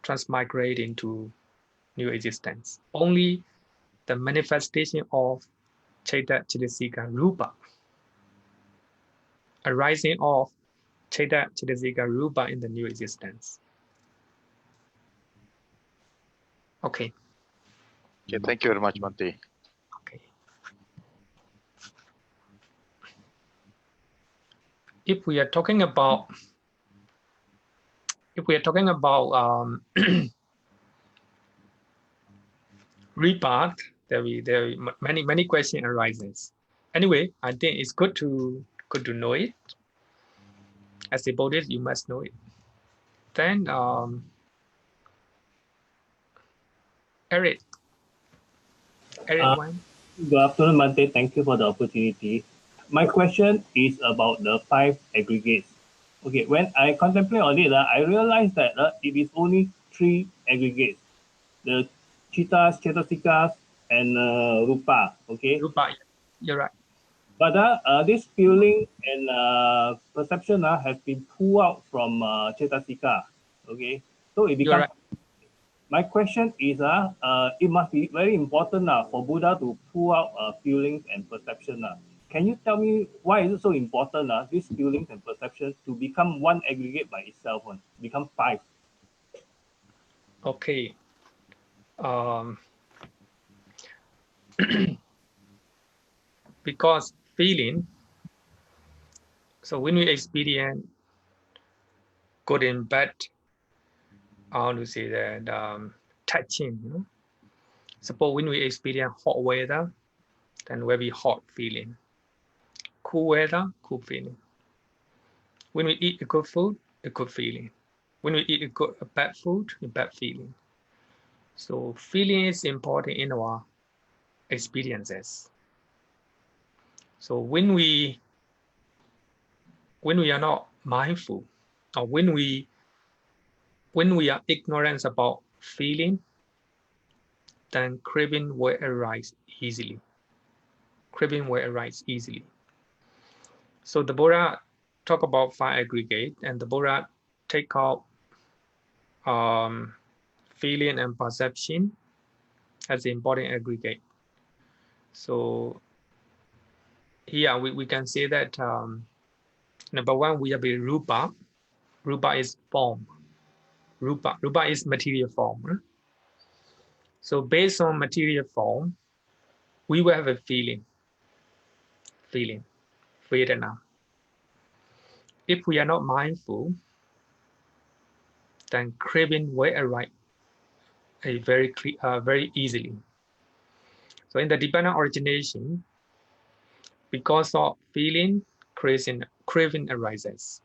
transmigrating to new existence. Only the manifestation of Citta, Cittasika, Rupa, arising of Citta, Cittasika, Rupa in the new existence. Okay. Okay, thank you very much, Bhante. Okay. If we are talking about rebirth, there many questions arises. Anyway, I think it's good to know it. As a Buddhist, you must know it. Then Eric one. Good afternoon, Bhante. Thank you for the opportunity. My question is about the 5 aggregates. Okay, when I contemplate on it, I realize that it is only 3 aggregates: the Cittas, Cettasikas, and Rupa. Okay. Rupa, you're right. But this feeling and perception has been pulled out from Cettasika. Okay, so it becomes. Right. My question is, it must be very important for Buddha to pull out feelings and perception. Can you tell me why is it so important, these feelings and perceptions, to become one aggregate by itself, become 5? Okay. Because feeling, so when we experience good and bad, I want to say that touching, you know. Suppose when we experience hot weather, then will be hot feeling. Cool weather, cool feeling. When we eat a good food, a good feeling. When we eat a bad food, a bad feeling. So feeling is important in our experiences. So when we are not mindful, or when we are ignorant about feeling, then craving will arise easily. Craving will arise easily. So the Buddha talk about 5 aggregate, and the Buddha take out feeling and perception as the important aggregate. So here we can say that number 1, we have a rupa. Rupa is form. Rupa is material form. Right? So based on material form, we will have a feeling, vedana. If we are not mindful, then craving will arise very easily. So in the dependent origination, because of feeling, craving arises.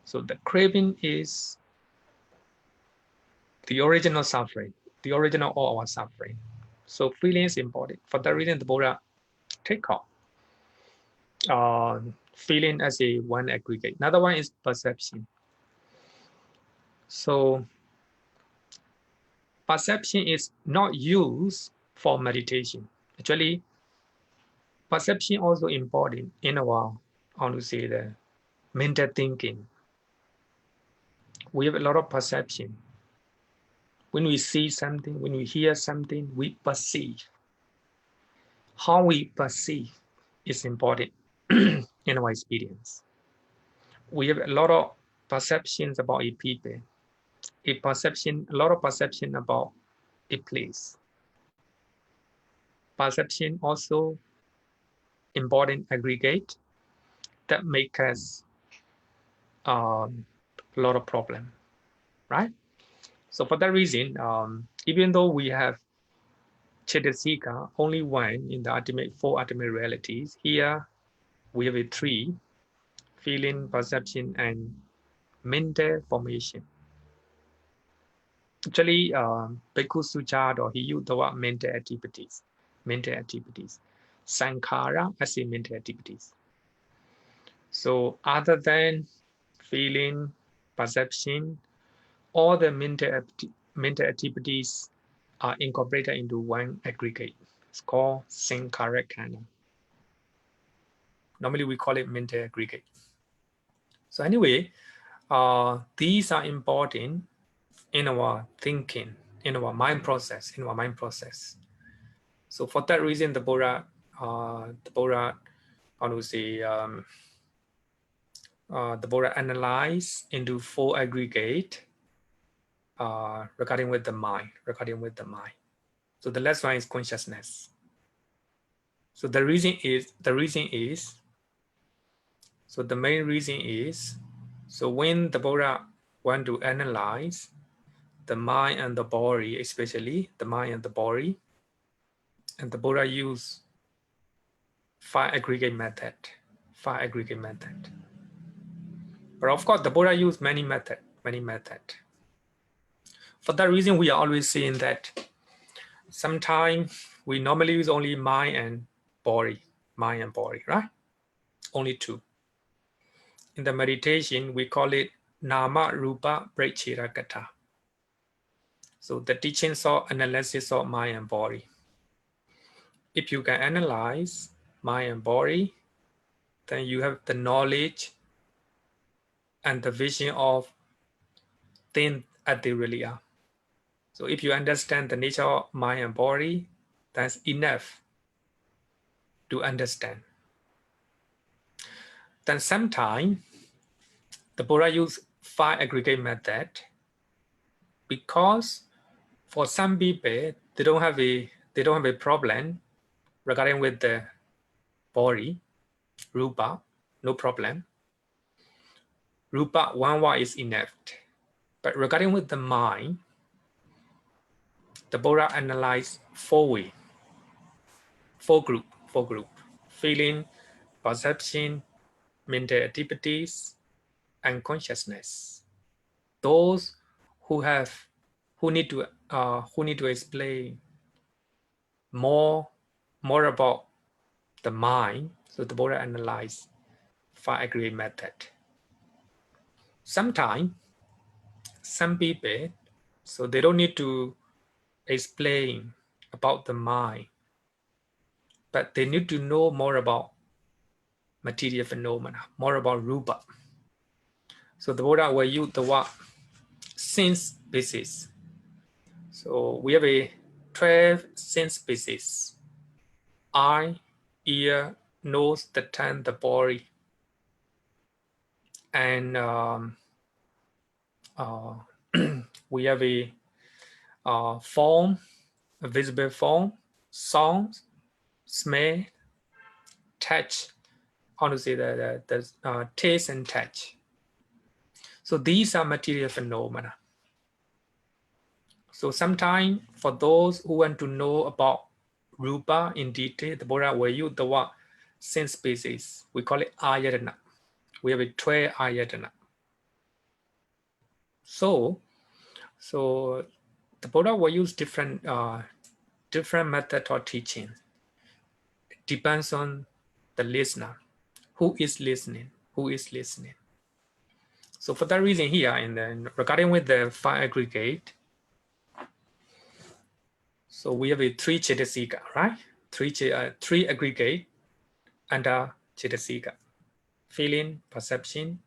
So the craving is the original suffering, the original of our suffering. So feeling is important. For that reason, the Buddha take out feeling as a one aggregate. Another one is perception. So perception is not used for meditation. Actually, perception also important in our, I want to say, the mental thinking. We have a lot of perception. When we see something, when we hear something, we perceive. How we perceive is important in our experience. We have a lot of perceptions about a people, a lot of perception about a place. Perception also important aggregate that make us a lot of problem, right? So for that reason, even though we have Citta only one in the four ultimate realities, here we have a three: feeling, perception, and mental formation. Actually, Bhikkhu Suchado, he used the word mental activities. Sankhara as in mental activities. So other than feeling, perception, all the mental activities are incorporated into one aggregate. It's called Sankhara Khana. Normally we call it mental aggregate. So anyway, these are important in our thinking, in our mind process, So for that reason, the Buddha, how to say, the Buddha analyzed into four aggregate regarding with the mind. So the last one is consciousness. So the main reason is, so when the Buddha want to analyze the mind and the body, especially the mind and the body, and the Buddha use five aggregate method. But of course, the Buddha used many method. For that reason, we are always saying that sometimes we normally use only mind and body, right? Only two. In the meditation, we call it Nama Rupa Prachira. So the teachings of analysis of mind and body. If you can analyze mind and body, then you have the knowledge and the vision of things as they really are. So if you understand the nature of mind and body, that's enough to understand. Then sometimes the Buddha used five aggregate method because for some people they don't have a problem regarding with the body, rupa, no problem. Rupa one is enough. But regarding with the mind, the Buddha analyzed four group: feeling, perception, mental activities, and consciousness. Those who need to explain more about the mind, so the Buddha analyzed five aggregate method. Sometimes some people, so they don't need to explain about the mind, but they need to know more about material phenomena, more about rupa. So the Buddha will use the word sense basis. So we have a 12 sense basis: eye, ear, nose, the tongue, the body, and we have a form, a visible form, sound, smell, touch. How to say the taste and touch. So these are material phenomena. So sometimes for those who want to know about rupa in detail, the Buddha will use the word sense basis. We call it ayatana. We have a 12 ayatana. So the Buddha will use different method or teaching. It depends on the listener. Who is listening? So for that reason here, and then regarding with the five aggregate, so we have a three Cettasika, right? Three aggregate under Cettasika: feeling, perception,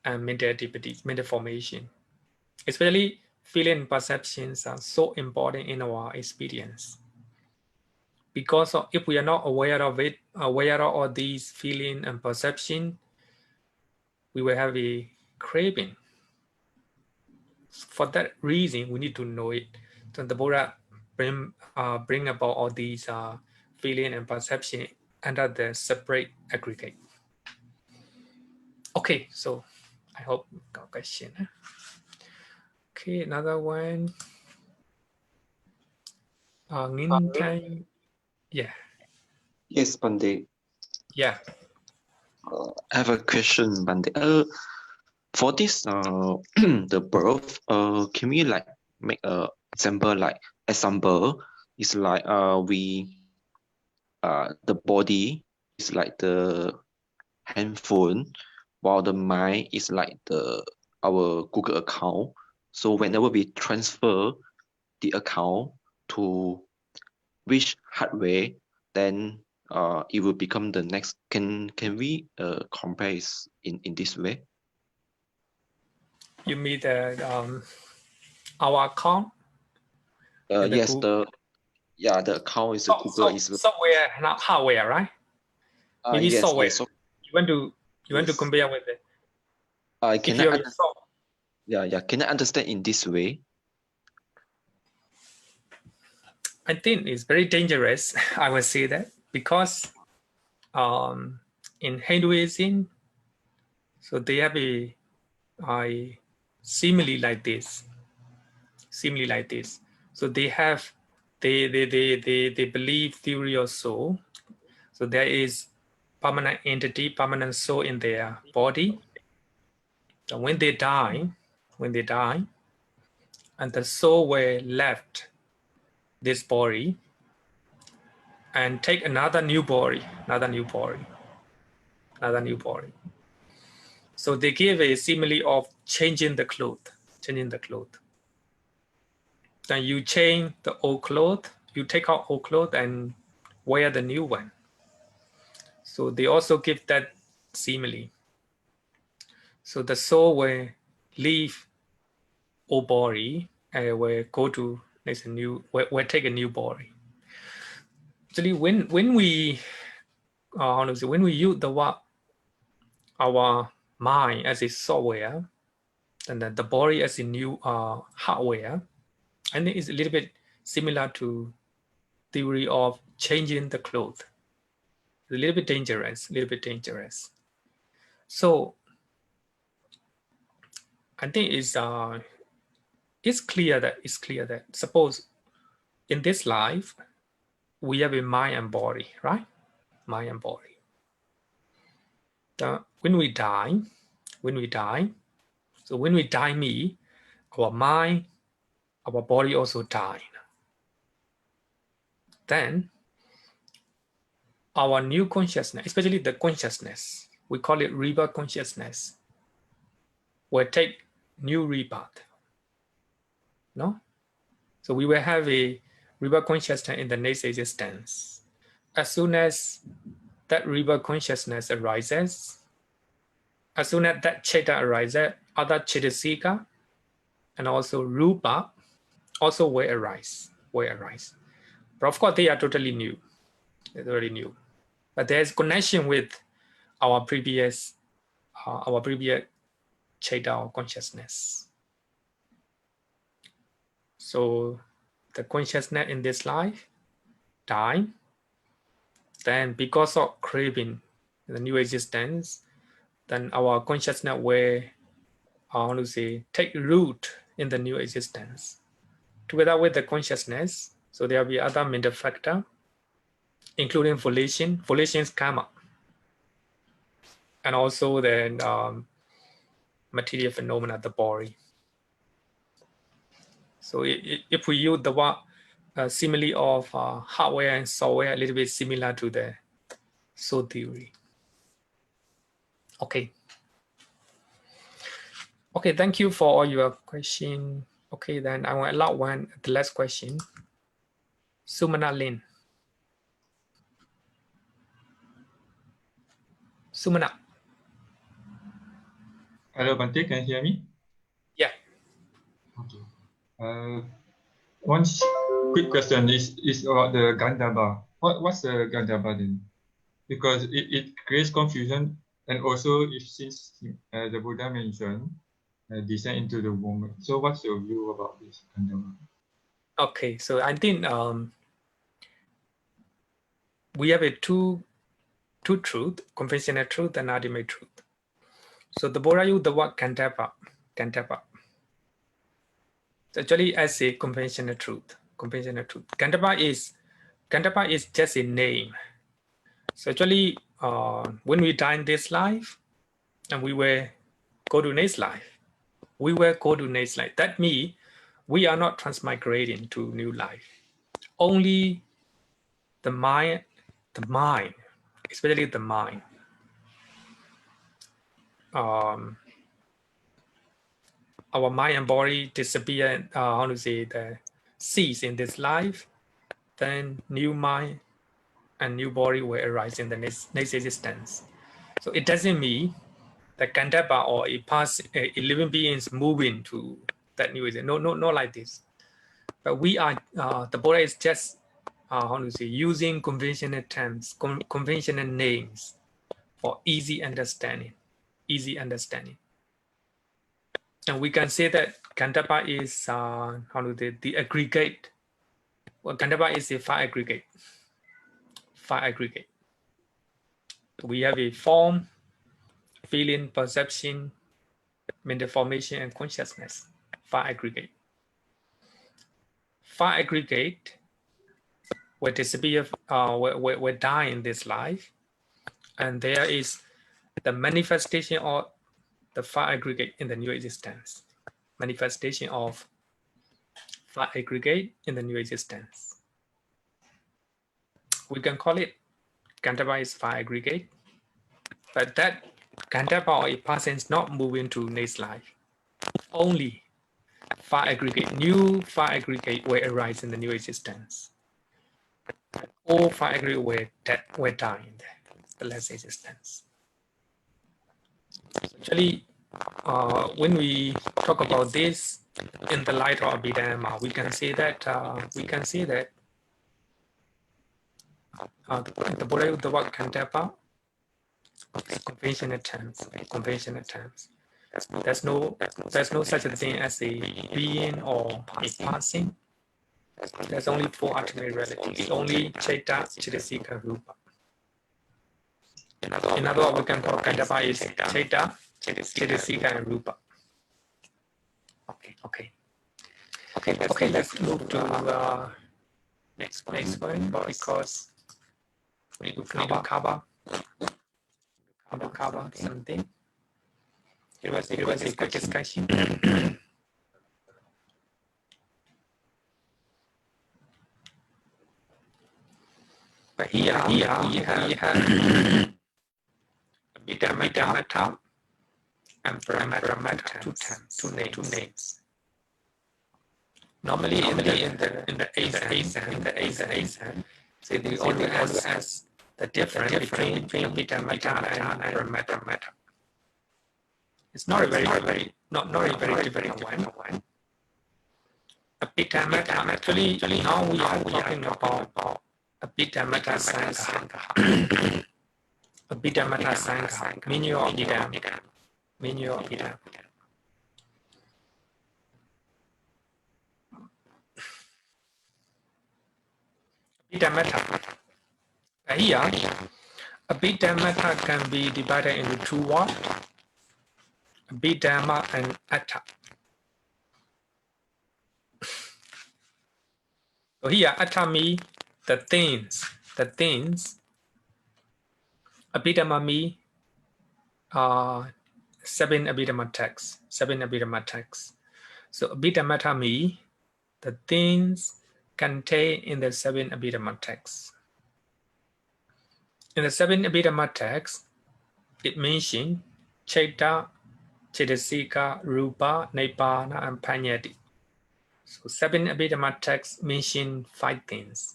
and mental activities, mental formation. Especially feeling and perceptions are so important in our experience. because of, if we are not aware of it, aware of all these feeling and perception, we will have a craving. For that reason, we need to know it. So the Buddha bring about all these feeling and perception under the separate aggregate. Okay, so I hope you got a question. Okay, another one. Yeah. Yes, Bhante. Yeah. I have a question, Bhante. For this, the birth, can we like make a example? Like example is like the body is like the handphone, while the mind is like our Google account. So whenever we transfer the account to which hardware, then it will become the next. Can we compare it in this way? You mean that our account? Yes, the account is a Google is software, not hardware, right? Maybe yes, software. yes, You want to compare with it? I cannot. Can I understand in this way? I think it's very dangerous. I would say that because in Hinduism, so they have a simile like this. Simile like this. So they have they believe theory of soul. So there is permanent entity, permanent soul in their body. So when they die, and the soul were left this body and take another new body. So they give a simile of changing the clothes. Then you change the old clothes, you take out old clothes and wear the new one. So they also give that simile. So the soul will leave old body and will go to will take a new body. Actually, when we when we use our mind as a software, and then the body as a new hardware, I think it's a little bit similar to theory of changing the clothes. A little bit dangerous. So I think it's clear that suppose in this life we have a mind and body, right? Mind and body. When we die, so when we die, our mind, our body also die. Then our new consciousness, especially the consciousness, we call it rebirth consciousness, will take new rebirth. No? So we will have a rebirth consciousness in the next existence. As soon as that rebirth consciousness arises, as soon as that Citta arises, other Cittasika and also Rupa also will arise. But of course, they are totally new. But there's connection with our previous Citta or consciousness. So the consciousness in this life die. Then because of craving the new existence, then our consciousness will, take root in the new existence. Together with the consciousness, so there will be other mental factor, including volition is karma, and also the material phenomena of the body. So if we use the simile of hardware and software, a little bit similar to the soul theory. Okay, thank you for all your question. Okay, then I will allow the last question. Sumana Lin. Sumana. Hello, Bhante, can you hear me? Yeah. Okay. One quick question is about the Gandhava. what's the Gandhava then? Because it creates confusion, and also if since the Buddha mentioned descent into the womb. So what's your view about this Gandhava? Okay, so I think we have a two truth, conventional truth and ultimate truth. So the Buddha used the word Kantapa. So actually as a conventional truth. Kantapa is just a name. So actually when we die in this life and we will go to next life, that means we are not transmigrating to new life. Only the mind, especially the mind, our mind and body disappear, the cease in this life, then new mind and new body will arise in the next existence. So it doesn't mean that Kantapa or a living beings moving to that new existence. No, like this. But we are, the Buddha is just, using conventional terms, conventional names for easy understanding. And we can say that Kantapa is the aggregate. Well, Kantapa is a five aggregate. We have a form, feeling, perception, mental formation, and consciousness. Five aggregate will disappear, will die in this life, and there is the manifestation of the five aggregate in the new existence. Manifestation of five aggregate in the new existence. We can call it Kantapa is five aggregate, but that Kantapa or a person is not moving to next life. Only five aggregate, new five aggregate will arise in the new existence. All five aggregate were die in the last existence. Actually, when we talk about this in the light of Abhidhamma, we can say that the Buddha used the word Kantapa, conventional terms. There's no such a thing as a being or a passing. There's only four ultimate realities. Only Citta, Citta, Rupa. In other words, we can call Kantapa is Citta, Citta, and Rupa. Okay. Let's move to next one because we need to cover something. It was a quick discussion. But here we have Abhidhammattha and Abhidhammattha, two names. Normally in the ASAN, so they only ask the difference between Abhidhammattha and Abhidhammattha. It's not a very different one. Abhidhammattha, actually now we are talking about Abhidhammattha-sangaha. Abhidhammattha-sangaha, meaning of Abhidhamma. Abhidhammattha. Here, Abhidhammattha can be divided into two words, Abhidhamma and Atta. So here, Atta means the things. Abhidhamma means seven Abhidhamma texts. So Abhidhammattha means the things contained in the seven Abhidhamma texts. In the seven Abhidhamma texts, it mentions Citta, Cittasika, Rupa, Nibbana, and Panyati. So seven Abhidhamma texts mention five things.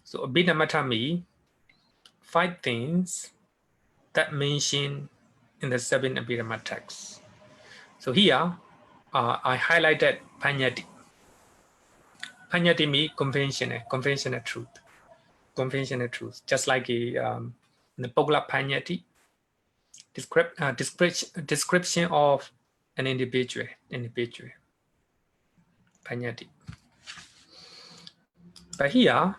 So Abhidhammattha means five things that mention in the seven Abhidhamma texts. So here, I highlighted Panyati. Panyati means conventional truth. Conventional truth, just like the Pogla Panyati, description of an individual. Panyati. But here,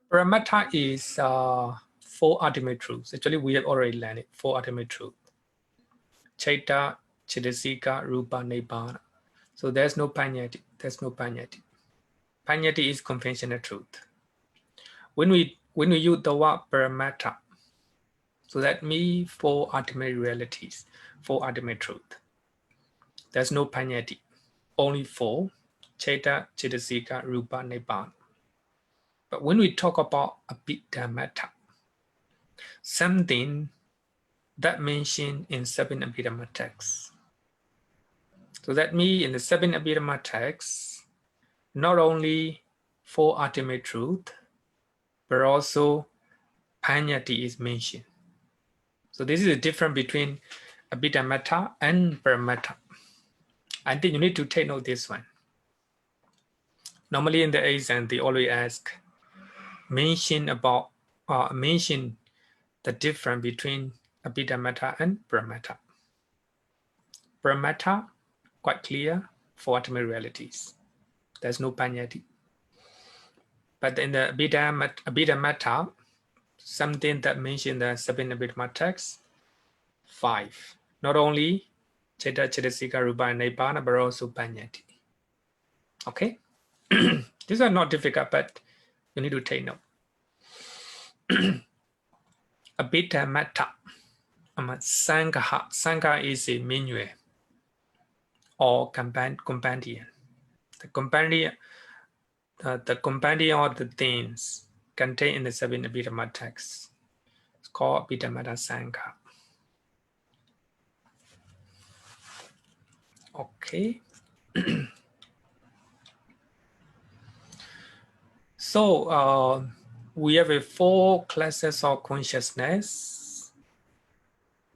Paramattha is 4 ultimate truths. Actually, we have already learned it, 4 ultimate truths. Citta, Chittasika, Rupa, Nibbana. So there's no Panyati. Panyati is conventional truth. When we use the word Paramattha, so that means 4 ultimate realities, 4 ultimate truth. There's no Panyati, only 4, Citta, Chittasika, Rupa, Nibbana. But when we talk about Abhidhammattha, something that mentioned in 7 Abhidhamma texts. So that means in the 7 Abhidhamma texts, not only 4 ultimate truth, but also Panyati is mentioned. So this is the difference between Abhidhammattha and Paramattha. I think you need to take note this one. Normally in the exam, they always ask, mention the difference between Abhidhammattha and Paramattha. Paramattha, quite clear, 4 ultimate realities. There's no Panyati. But in the Abhidhammattha, something that mentioned the 7 Abhidhamma texts, 5. Not only Citta, Chittasika, Rupa, and Nibbana, but also Panyati. Okay? These are not difficult, but you need to take note. Abhidhammattha, Sangaha. Sangaha is a manual or companion. The companion of the things contained in the 7 Abhidhamma texts. It's called Abhidhammattha-sangaha. Okay. So we have 4 classes of consciousness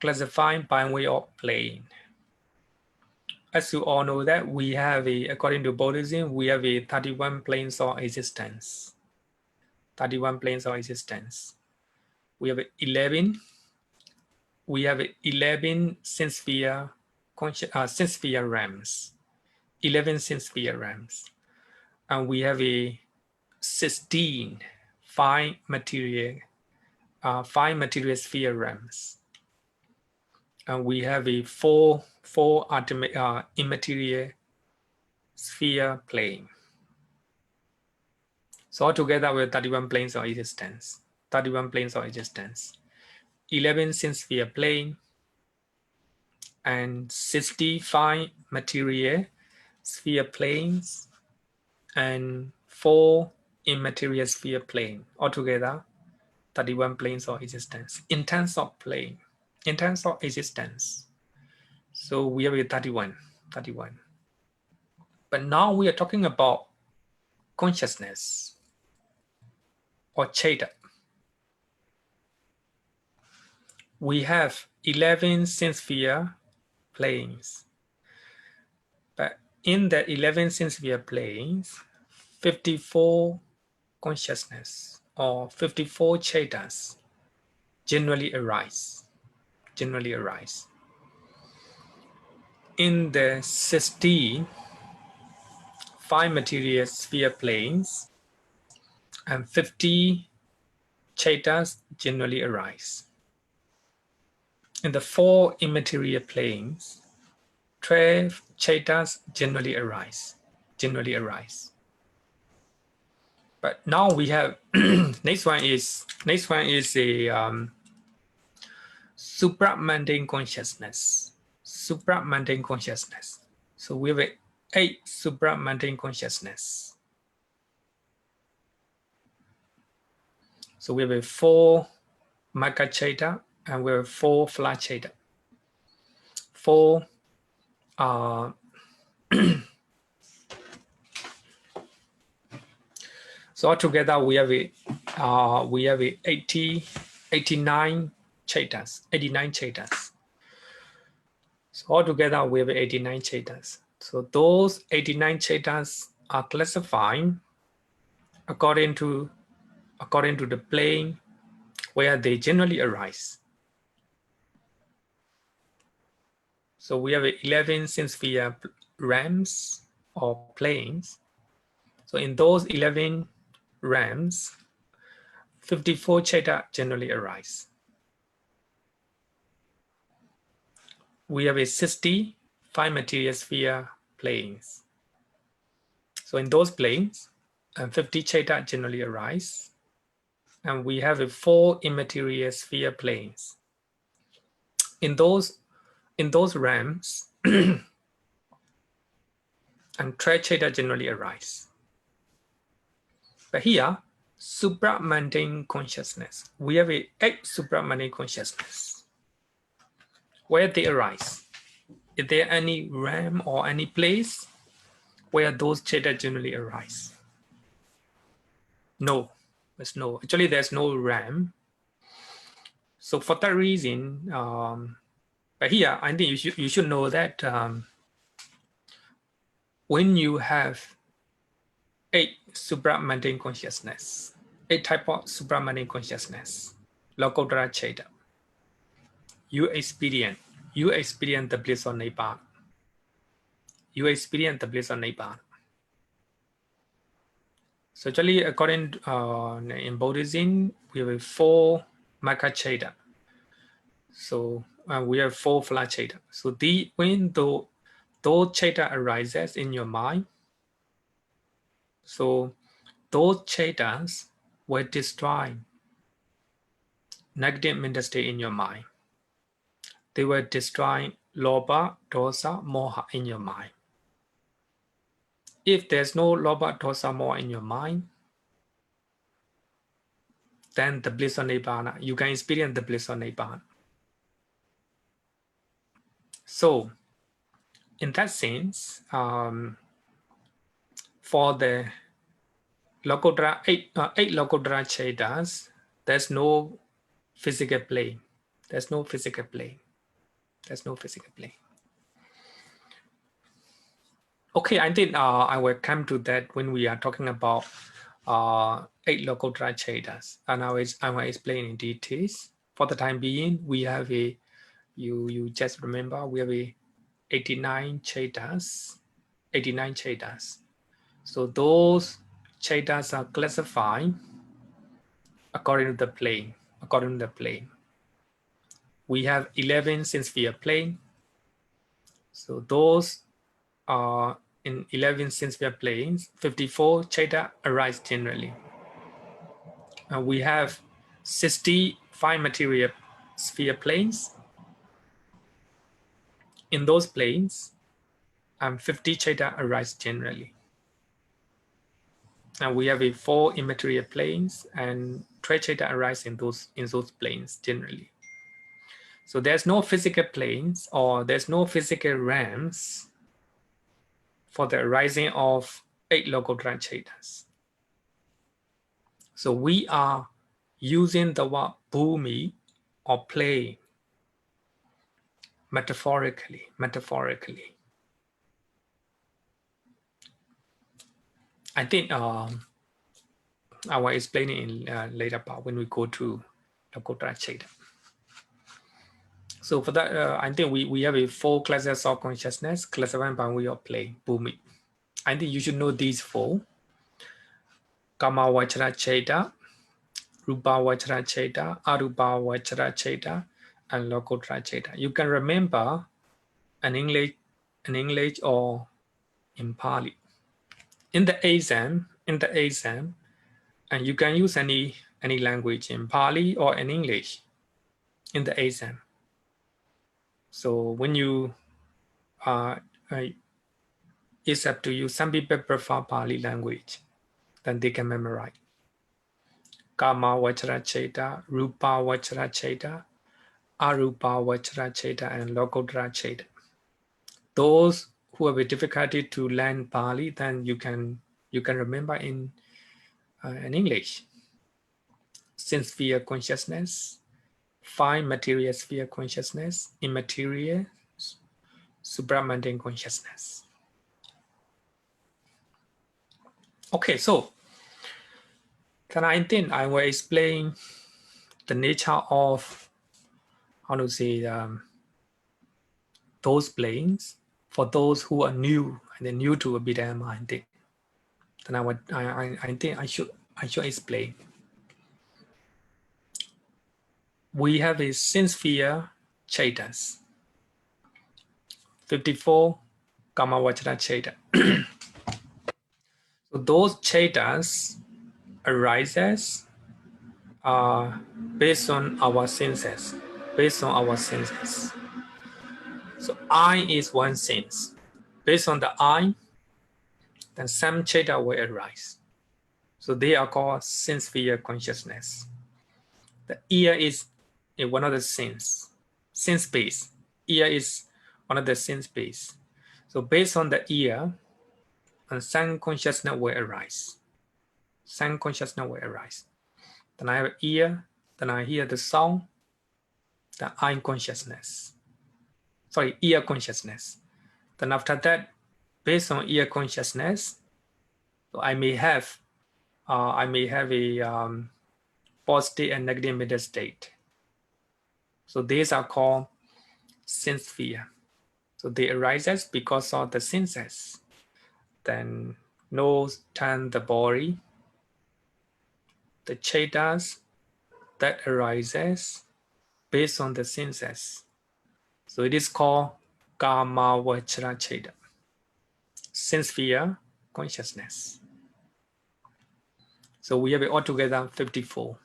classified by way of plane. As you all know that we have according to Buddhism, we have 31 planes of existence. 31 planes of existence. We have 11. We have 11 sense-sphere realms. 11 sense-sphere realms, and we have 16 5 material sphere realms, and we have 4 ultimate immaterial sphere plane. So altogether we have 31 planes of existence. 31 planes of existence. 11 sense-sphere plane and 65 material sphere planes and 4 immaterial sphere plane. Altogether 31 planes of existence in terms of plane, in terms of existence. So we have 31. But now we are talking about consciousness or Citta. We have 11 sense-sphere planes. But in the 11 sense-sphere planes, 54 consciousness or 54 Cittas generally arise. In the 16 5 material sphere planes and 50 Cittas generally arise. In the 4 immaterial planes, 12 Cittas generally arise. But now we have next one is a supramundane consciousness. Supramundane consciousness. So we have 8 supramundane consciousness. So we have 4 Magga Citta and we have 4 Phala Citta. 4 so altogether we have 89 Cittas. So altogether we have 89 Cittas. So those 89 Cettas are classified according to the plane where they generally arise. So we have 11 sphere realms or planes. So in those 11 realms, 54 Citta generally arise. We have a 65 material sphere planes. So in those planes, 50 Citta generally arise. And we have a 4 immaterial sphere planes. In those realms, and 12 Citta generally arise. But here, supramundane consciousness, we have a 8 supramundane consciousness. Where they arise? Is there any realm or any place where those Citta generally arise? No, there's no. Actually, there's no realm. So for that reason, but here I think you should know that when you have 8 supramundane consciousness, 8 type of supramundane consciousness, Lokottara Citta, you experience the bliss of Nibbana. You experience the bliss of Nibbana. So actually, according in Buddhism, we have 4 Magga Citta. So we have 4 Phala Citta. So when those Citta arises in your mind, so those Cittas will destroy negative mental state in your mind. They will destroy Lobha, Dosa, Moha in your mind. If there's no Lobha, Dosa, Moha in your mind, then the bliss of Nibbana, you can experience the bliss of Nibbana. So, in that sense, for the Lokottara, 8 Lokottara Cettas, there's no physical plane. There's no physical plane. There's no physical plane. Okay, I think I will come to that when we are talking about 8 Lokottara Cettas, and I will explain in details. For the time being, we have you just remember, we have 89 Cettas. 89 Cettas. So those Cettas are classified according to the plane. According to the plane, we have 11 sphere plane. So those are in 11 sphere planes. 54 Citta arise generally. We have 65 material sphere planes. In those planes, 50 Citta arise generally. And we have 4 immaterial planes, and 12 Citta arise in those planes generally. So there's no physical planes or there's no physical realms for the arising of 8 Lokottara Cettas. So we are using the word bhumi or plane metaphorically. I think I will explain it in later part when we go to Lokottara Citta. So for that, I think we have 4 classes of consciousness classified by way of plane, bhumi. I think you should know these 4. Kama Vachara Citta, Rupa Vachara Citta, Arupa Vachara Citta, and Lokottara Citta. You can remember in English or in Pali. In the exam, and you can use any language in Pali or in English in the exam. So when you it's up to you. Some people prefer Pali language, then they can memorize. Kama Vachara Citta, Rupa Vachara Citta, Arupa Vachara Citta, and Lokottara Citta. Those who have a difficulty to learn Pali, then you can remember in English. Since sphere consciousness, 5 material sphere consciousness, immaterial, supramundane consciousness. Okay, so then I think I will explain the nature of, how to say, those planes for those who are new and they're new to Abhidhamma. I think then I think I should explain. We have a sense sphere Chaitas, 54 Kamavachara Chaita. So those Chaitas arises based on our senses, based on our senses. So I is one sense. Based on the I, then some Chaita will arise. So they are called sense sphere consciousness. The ear is one of the sense base. Ear is one of the sense base. So based on the ear, and sound consciousness will arise. Sound consciousness will arise. Then I have ear, then I hear the sound, the eye consciousness. Sorry, ear consciousness. Then after that, based on ear consciousness, so I may have a positive and negative mental state. So these are called sense sphere. So they arises because of the senses. Then nose, tongue, the body, the Chaitas that arises based on the senses. So it is called Kamavachara Chaita, sense sphere consciousness. So we have it altogether 54.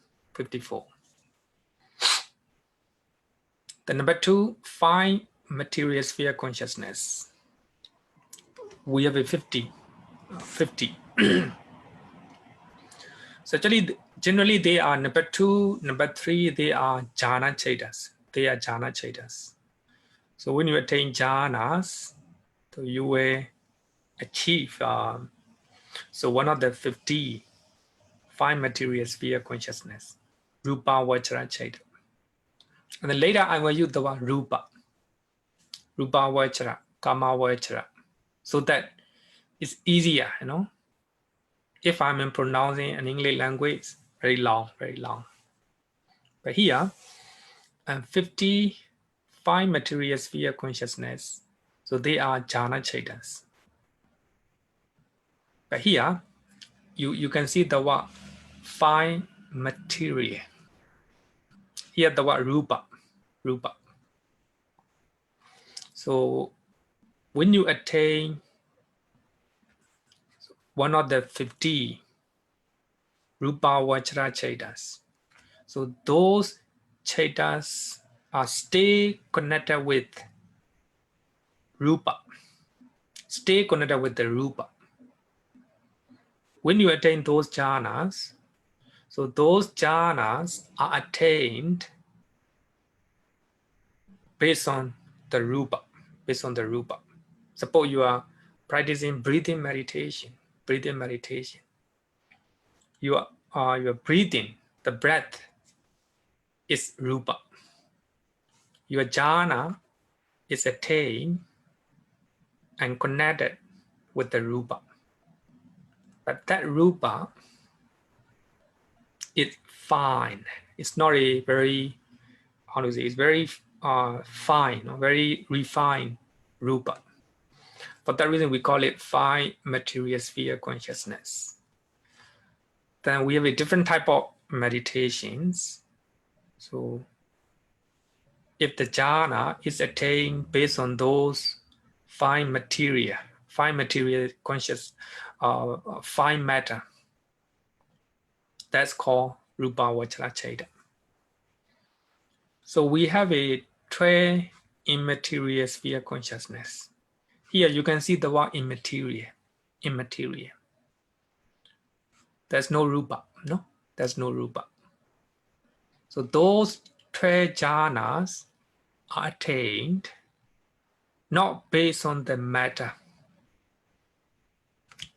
The number 2, 5 material sphere consciousness. We have a 50. So actually, generally they are number 2, number 3, they are jhana chaitas. They are jhana chaitas. So when you attain jhanas, so you will achieve, so one of the 5 material sphere consciousness, rupa vachara chaita. And then later I will use the word rupa vachara, kama vachara, so that it's easier, you know. If I'm pronouncing an English language, very long. But here, 55 material sphere consciousness, so they are jhana chaitas. But here, you can see the word 5 material. Here the word rupa. So when you attain one of the 50 rupa vachara chaitas, so those chaitas are stay connected with rupa. Stay connected with the rupa. When you attain those jhanas, so those jhanas are attained based on the rupa. Suppose you are practicing breathing meditation. You are breathing. The breath is rupa. Your jhana is attained and connected with the rupa. But that rupa is fine. It's not a very, how to say, it's very fine, or very refined rupa. For that reason, we call it 5 material sphere consciousness. Then we have a different type of meditations. So if the jhana is attained based on those 5 material conscious, 5 matter, that's called rupa vachara chaita. So we have a 12 immaterial sphere consciousness. Here you can see the word immaterial. There's no rupa, no? There's no rupa. So those 12 jhanas are attained not based on the matter,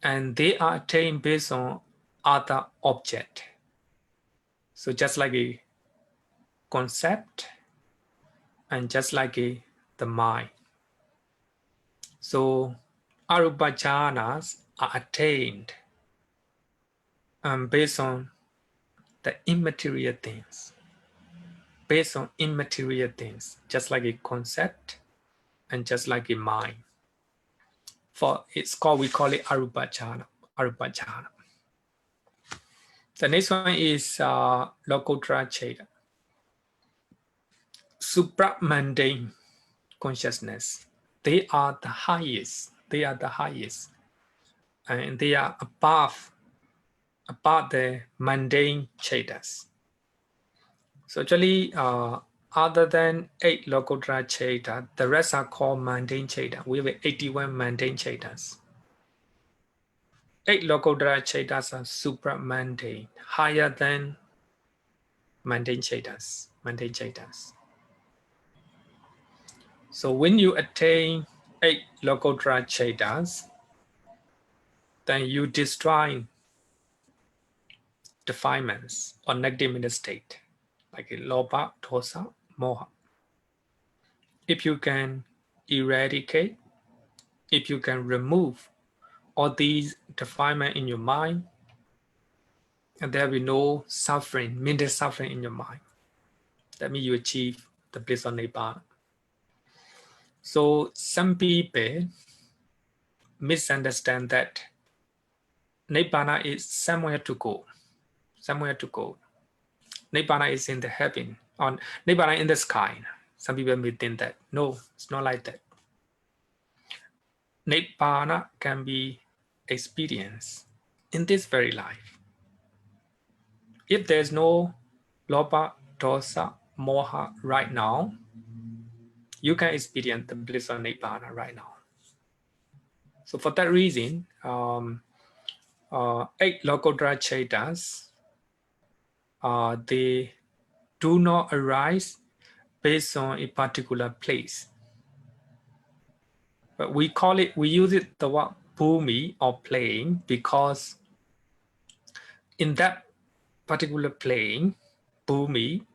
and they are attained based on other object. So just like a concept and just like the mind. So arupa jhanas are attained based on the immaterial things. Based on immaterial things, just like a concept and just like a mind. For it's called, we call it arupachana. Arupachana. The next one is Lokottara Citta. Supramundane consciousness. They are the highest. They are the highest. And they are above the mundane Cittas. So actually, other than 8 Lokottara Citta, the rest are called mundane Citta. We have 81 mundane Cittas. 8 Lokottara Cittas are supramundane, higher than mundane Cittas. Mundane Cittas. So when you attain 8 Lokottara Cittas, then you destroy defilements or negative mental state, like lobha, dosa, moha. If you can eradicate, if you can remove all these defilements in your mind, and there will be no suffering, mental suffering in your mind, that means you achieve the bliss of Nibbana. So some people misunderstand that Nibbana is somewhere to go, somewhere to go. Nibbana is in the heaven, or Nibbana in the sky. Some people may think that. No, it's not like that. Nibbana can be experienced in this very life. If there's no lobha, dosa, moha right now, you can experience the bliss of Nibbana right now. So for that reason, 8 Lokottara Cittas, they do not arise based on a particular place. But we call it, we use it the word bhumi or plane because in that particular plane, bhumi,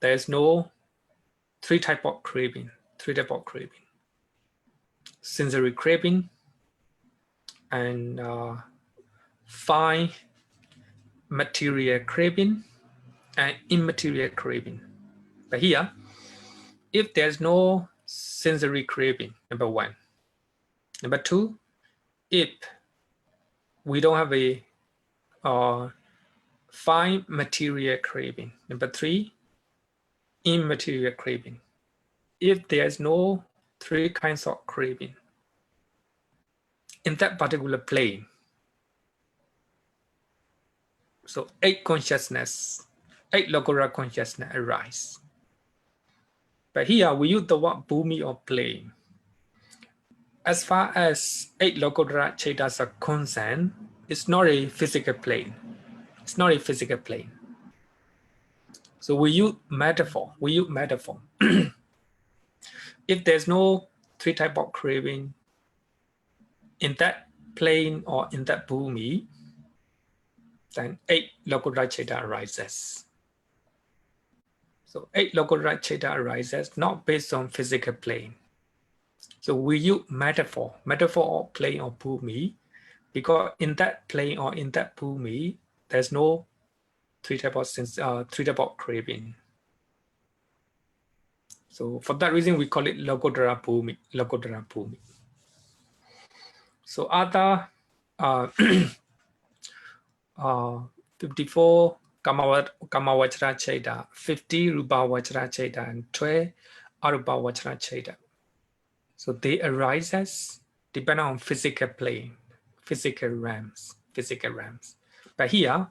there's no 3 type of craving, 3 type of craving. Sensory craving and 5 material craving and immaterial craving. But here, if there's no sensory craving, number 1. Number 2, if we don't have a 5 material craving. Number 3, immaterial craving. If there's no 3 kinds of craving in that particular plane, so 8 consciousness, 8 Lokottara consciousness arise. But here we use the word bhumi or plane. As far as 8 Lokottara Cittas are concerned, it's not a physical plane. It's not a physical plane. So we use metaphor. We use metaphor. If there's no 3 type of craving in that plane or in that bhumi, then 8 Lokottara Citta arises. So 8 Lokottara Citta arises not based on physical plane. So we use metaphor or plane or bhumi, because in that plane or in that bhumi, there's no 3 type of craving. So for that reason, we call it Lokottara bhumi. Lokottara bhumi. So other 54 Kamavachara Citta, 50 Rupavachara Citta, and 12 Arupavachara Citta. So they arise as depending on physical plane, physical realms. But here,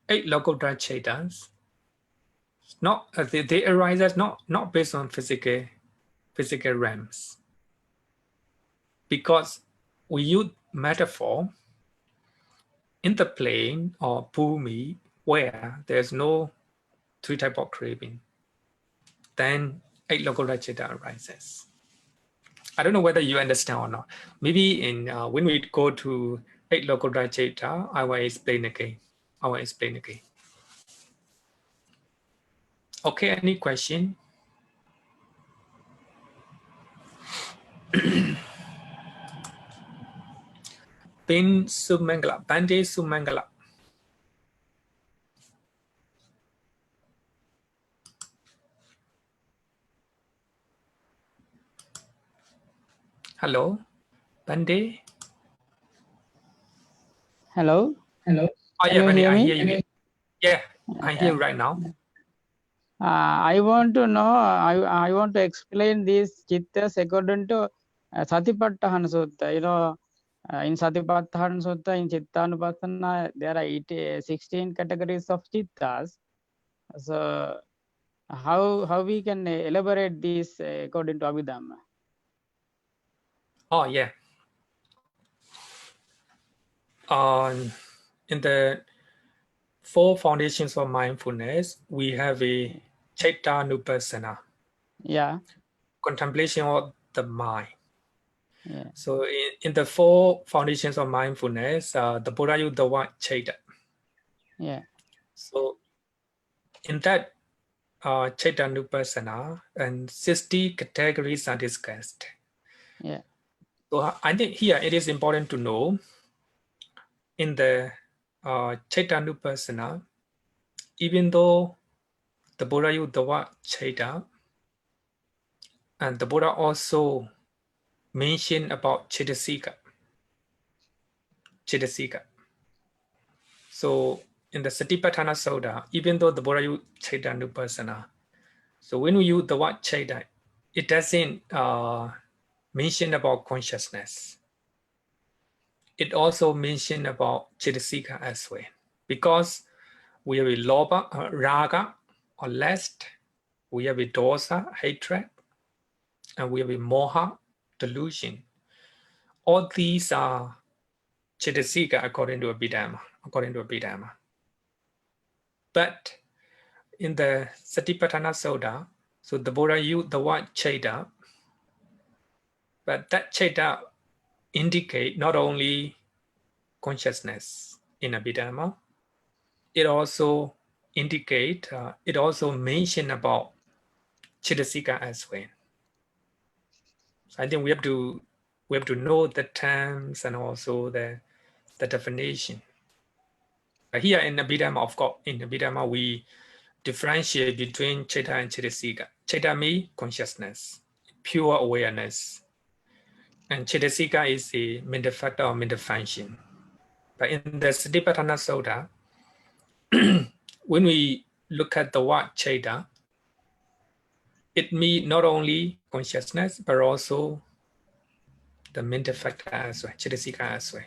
8 Lokottara Cittas, they arise as not based on physical realms, because we use metaphor in the plane or bhumi where there's no 3 type of craving. Then 8 Lokottara Citta arises. I don't know whether you understand or not. Maybe in when we go to 8 Lokottara Citta, I will explain again. Okay, any question? Bhante Cakkapala. Hello, Bhante. Hello. Oh Can yeah, you Bhante, hear I me? hear you. Yeah, I hear you right now. I want to know, I want to explain these chittas according to Satipatthana Sutta. You know, in Satipatthana Sutta, in Chittanupassana, there are 16 categories of chittas. So, how we can elaborate this according to Abhidhamma? Oh yeah. In the 4 foundations of mindfulness, we have a Citta Nupassana, Yeah. contemplation of the mind. Yeah. So in the 4 foundations of mindfulness, the Buddha used the word Citta. Yeah. So in that Citta Nupassana, and 60 categories are discussed. Yeah. So I think here it is important to know in the Citta Nupassana, even though the Buddha used the word Citta, and the Buddha also mentioned about Cittasika. So in the Satipatthana Sutta, even though the Buddha used Citta Nupassana, so when we use the word Citta, it doesn't mention about consciousness. It also mentioned about Cittasika as well, because we have a Lobha, Raga, or lust, we have a Dosa, hatred, and we have a Moha, delusion. All these are Cittasika according to Abhidhamma. But in the Satipatthana Sutta, so the Buddha used the word Citta, but that Citta indicate not only consciousness in Abhidhamma, it also indicate, it also mention about Cittasika as well. So I think we have to know the terms and also the definition. Here in Abhidhamma, of course, in Abhidhamma we differentiate between Citta and Cittasika. Citta means consciousness, pure awareness, and Cittasika is the mental factor or mental function. But in the Satipatthana Sutta, when we look at the word Citta, it means not only consciousness, but also the mental factor as well, Cittasika as well.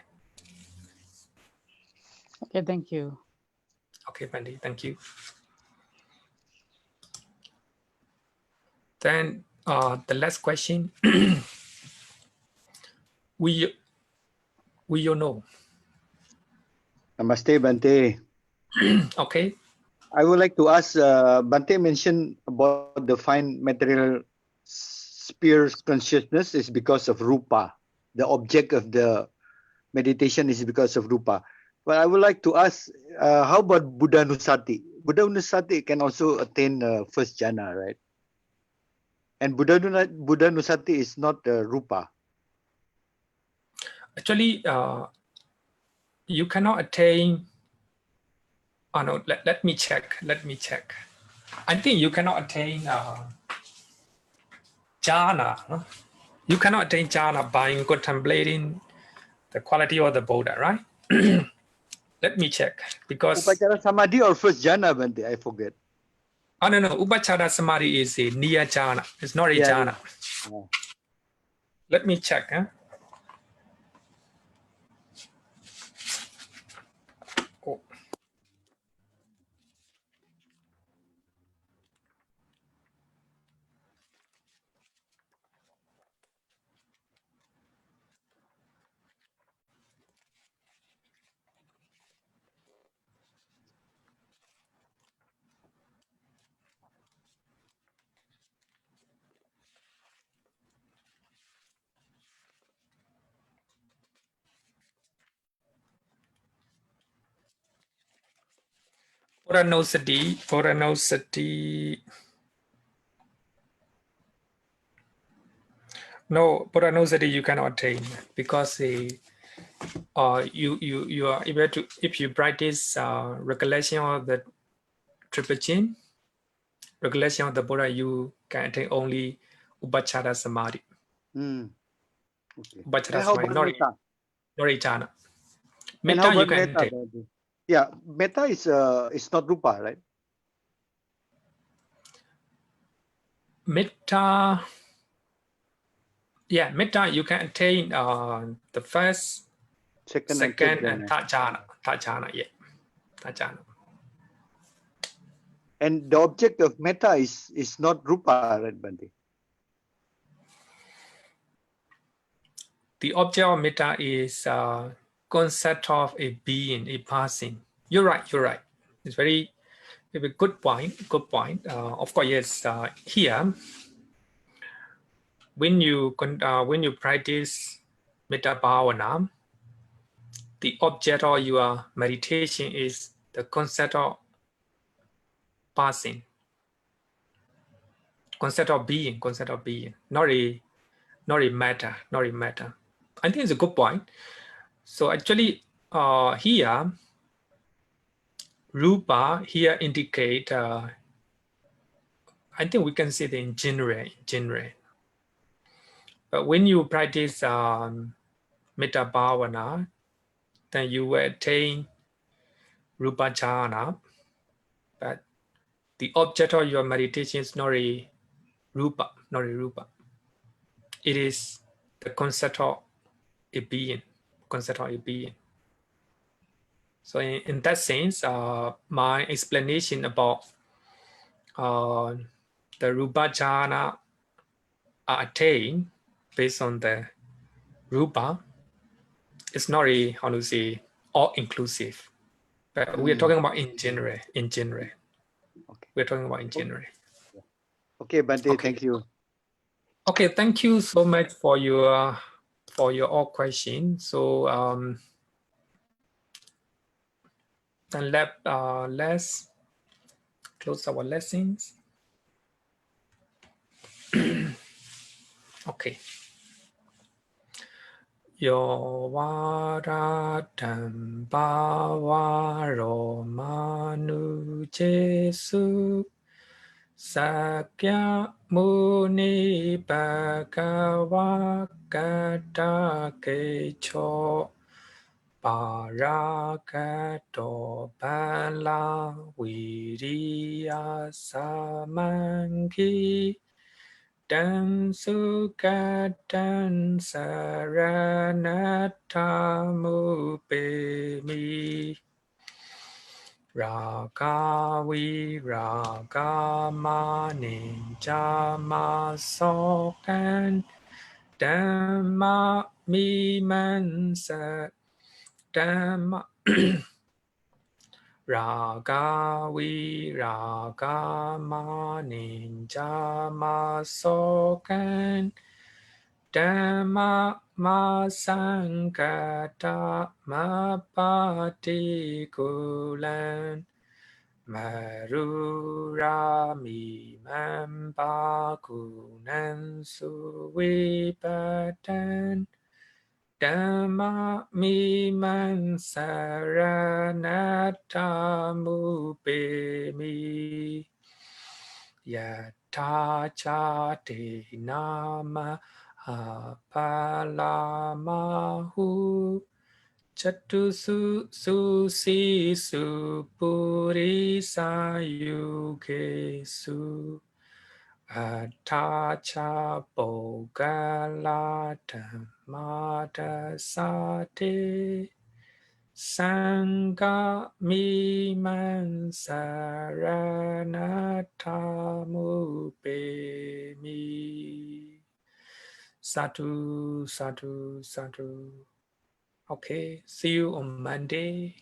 Okay, thank you. Okay, Bhante, thank you. Then the last question, we you know. Namaste, Bhante. Okay. I would like to ask, Bhante mentioned about the fine material sphere's consciousness is because of rupa. The object of the meditation is because of rupa. But I would like to ask, how about Buddhanusati? Buddhanusati can also attain first jhana, right? And Buddhanusati is not rupa. Actually, you cannot attain. Oh no, let me check. I think you cannot attain jhana. Huh? You cannot attain jhana by contemplating the quality of the Buddha, right? Let me check, because Upachara Samadhi or first jhana, Bhante? I forget. Oh no, Upachara Samadhi is a near jhana. It's not a jhana. Yeah. Let me check. Huh? Oh. Puranosati. No, Puranosati you cannot attain, because you are able to, if you practice recollection of the triple chain, recollection of the Buddha, you can attain only Upachara Samadhi. Okay. And Vajra how Samadhi, about not metta? jhana. And how Metta you about can metta, take. Bhante? Yeah, metta is not rupa, right? Metta, yeah, metta you can attain the first, Second and second, third and jhana. third jhana, yeah, third jhana. And the object of metta is not rupa, right, Bhante? The object of metta is concept of a being, a passing. You're right. You're right. It's very good point. Good point. Of course, yes. Here, when you practice metta bhavana, the object of your meditation is the concept of passing, concept of being, not a matter, not a matter. I think it's a good point. So actually, here, rupa here indicate. I think we can see it in general. But when you practice metta bhavana, then you will attain rupa jhana. But the object of your meditation is not a rupa, not a rupa. It is the concept of a being, concept of a being. So in that sense, my explanation about the rupa jhana are attained based on the rupa. It's not a, how to say, all inclusive, but we are talking about in general. Okay. We're talking about in general. Okay, Bhante, Okay. thank you. Okay, thank you so much for your all questions. So then let's close our lessons. Okay. Yo varadam bhavaro manu jesu sakya muni bhagavakata kecho parakato bala viriya samangi dan sukatan saranatamu pemi raga viraga maninjama sokan dhamma mimansa dhamma raga viraga maninjama sokan dhamma masangata mapatikulan marurami mampakunan suwipatan dhamma miman saranatamu pemi yata chate nama apalamahu chatusu susisu purisayukesu atacha bogalata sate sangha miman saranatamu pemi. Sadhu, sadhu, sadhu. Okay, see you on Monday.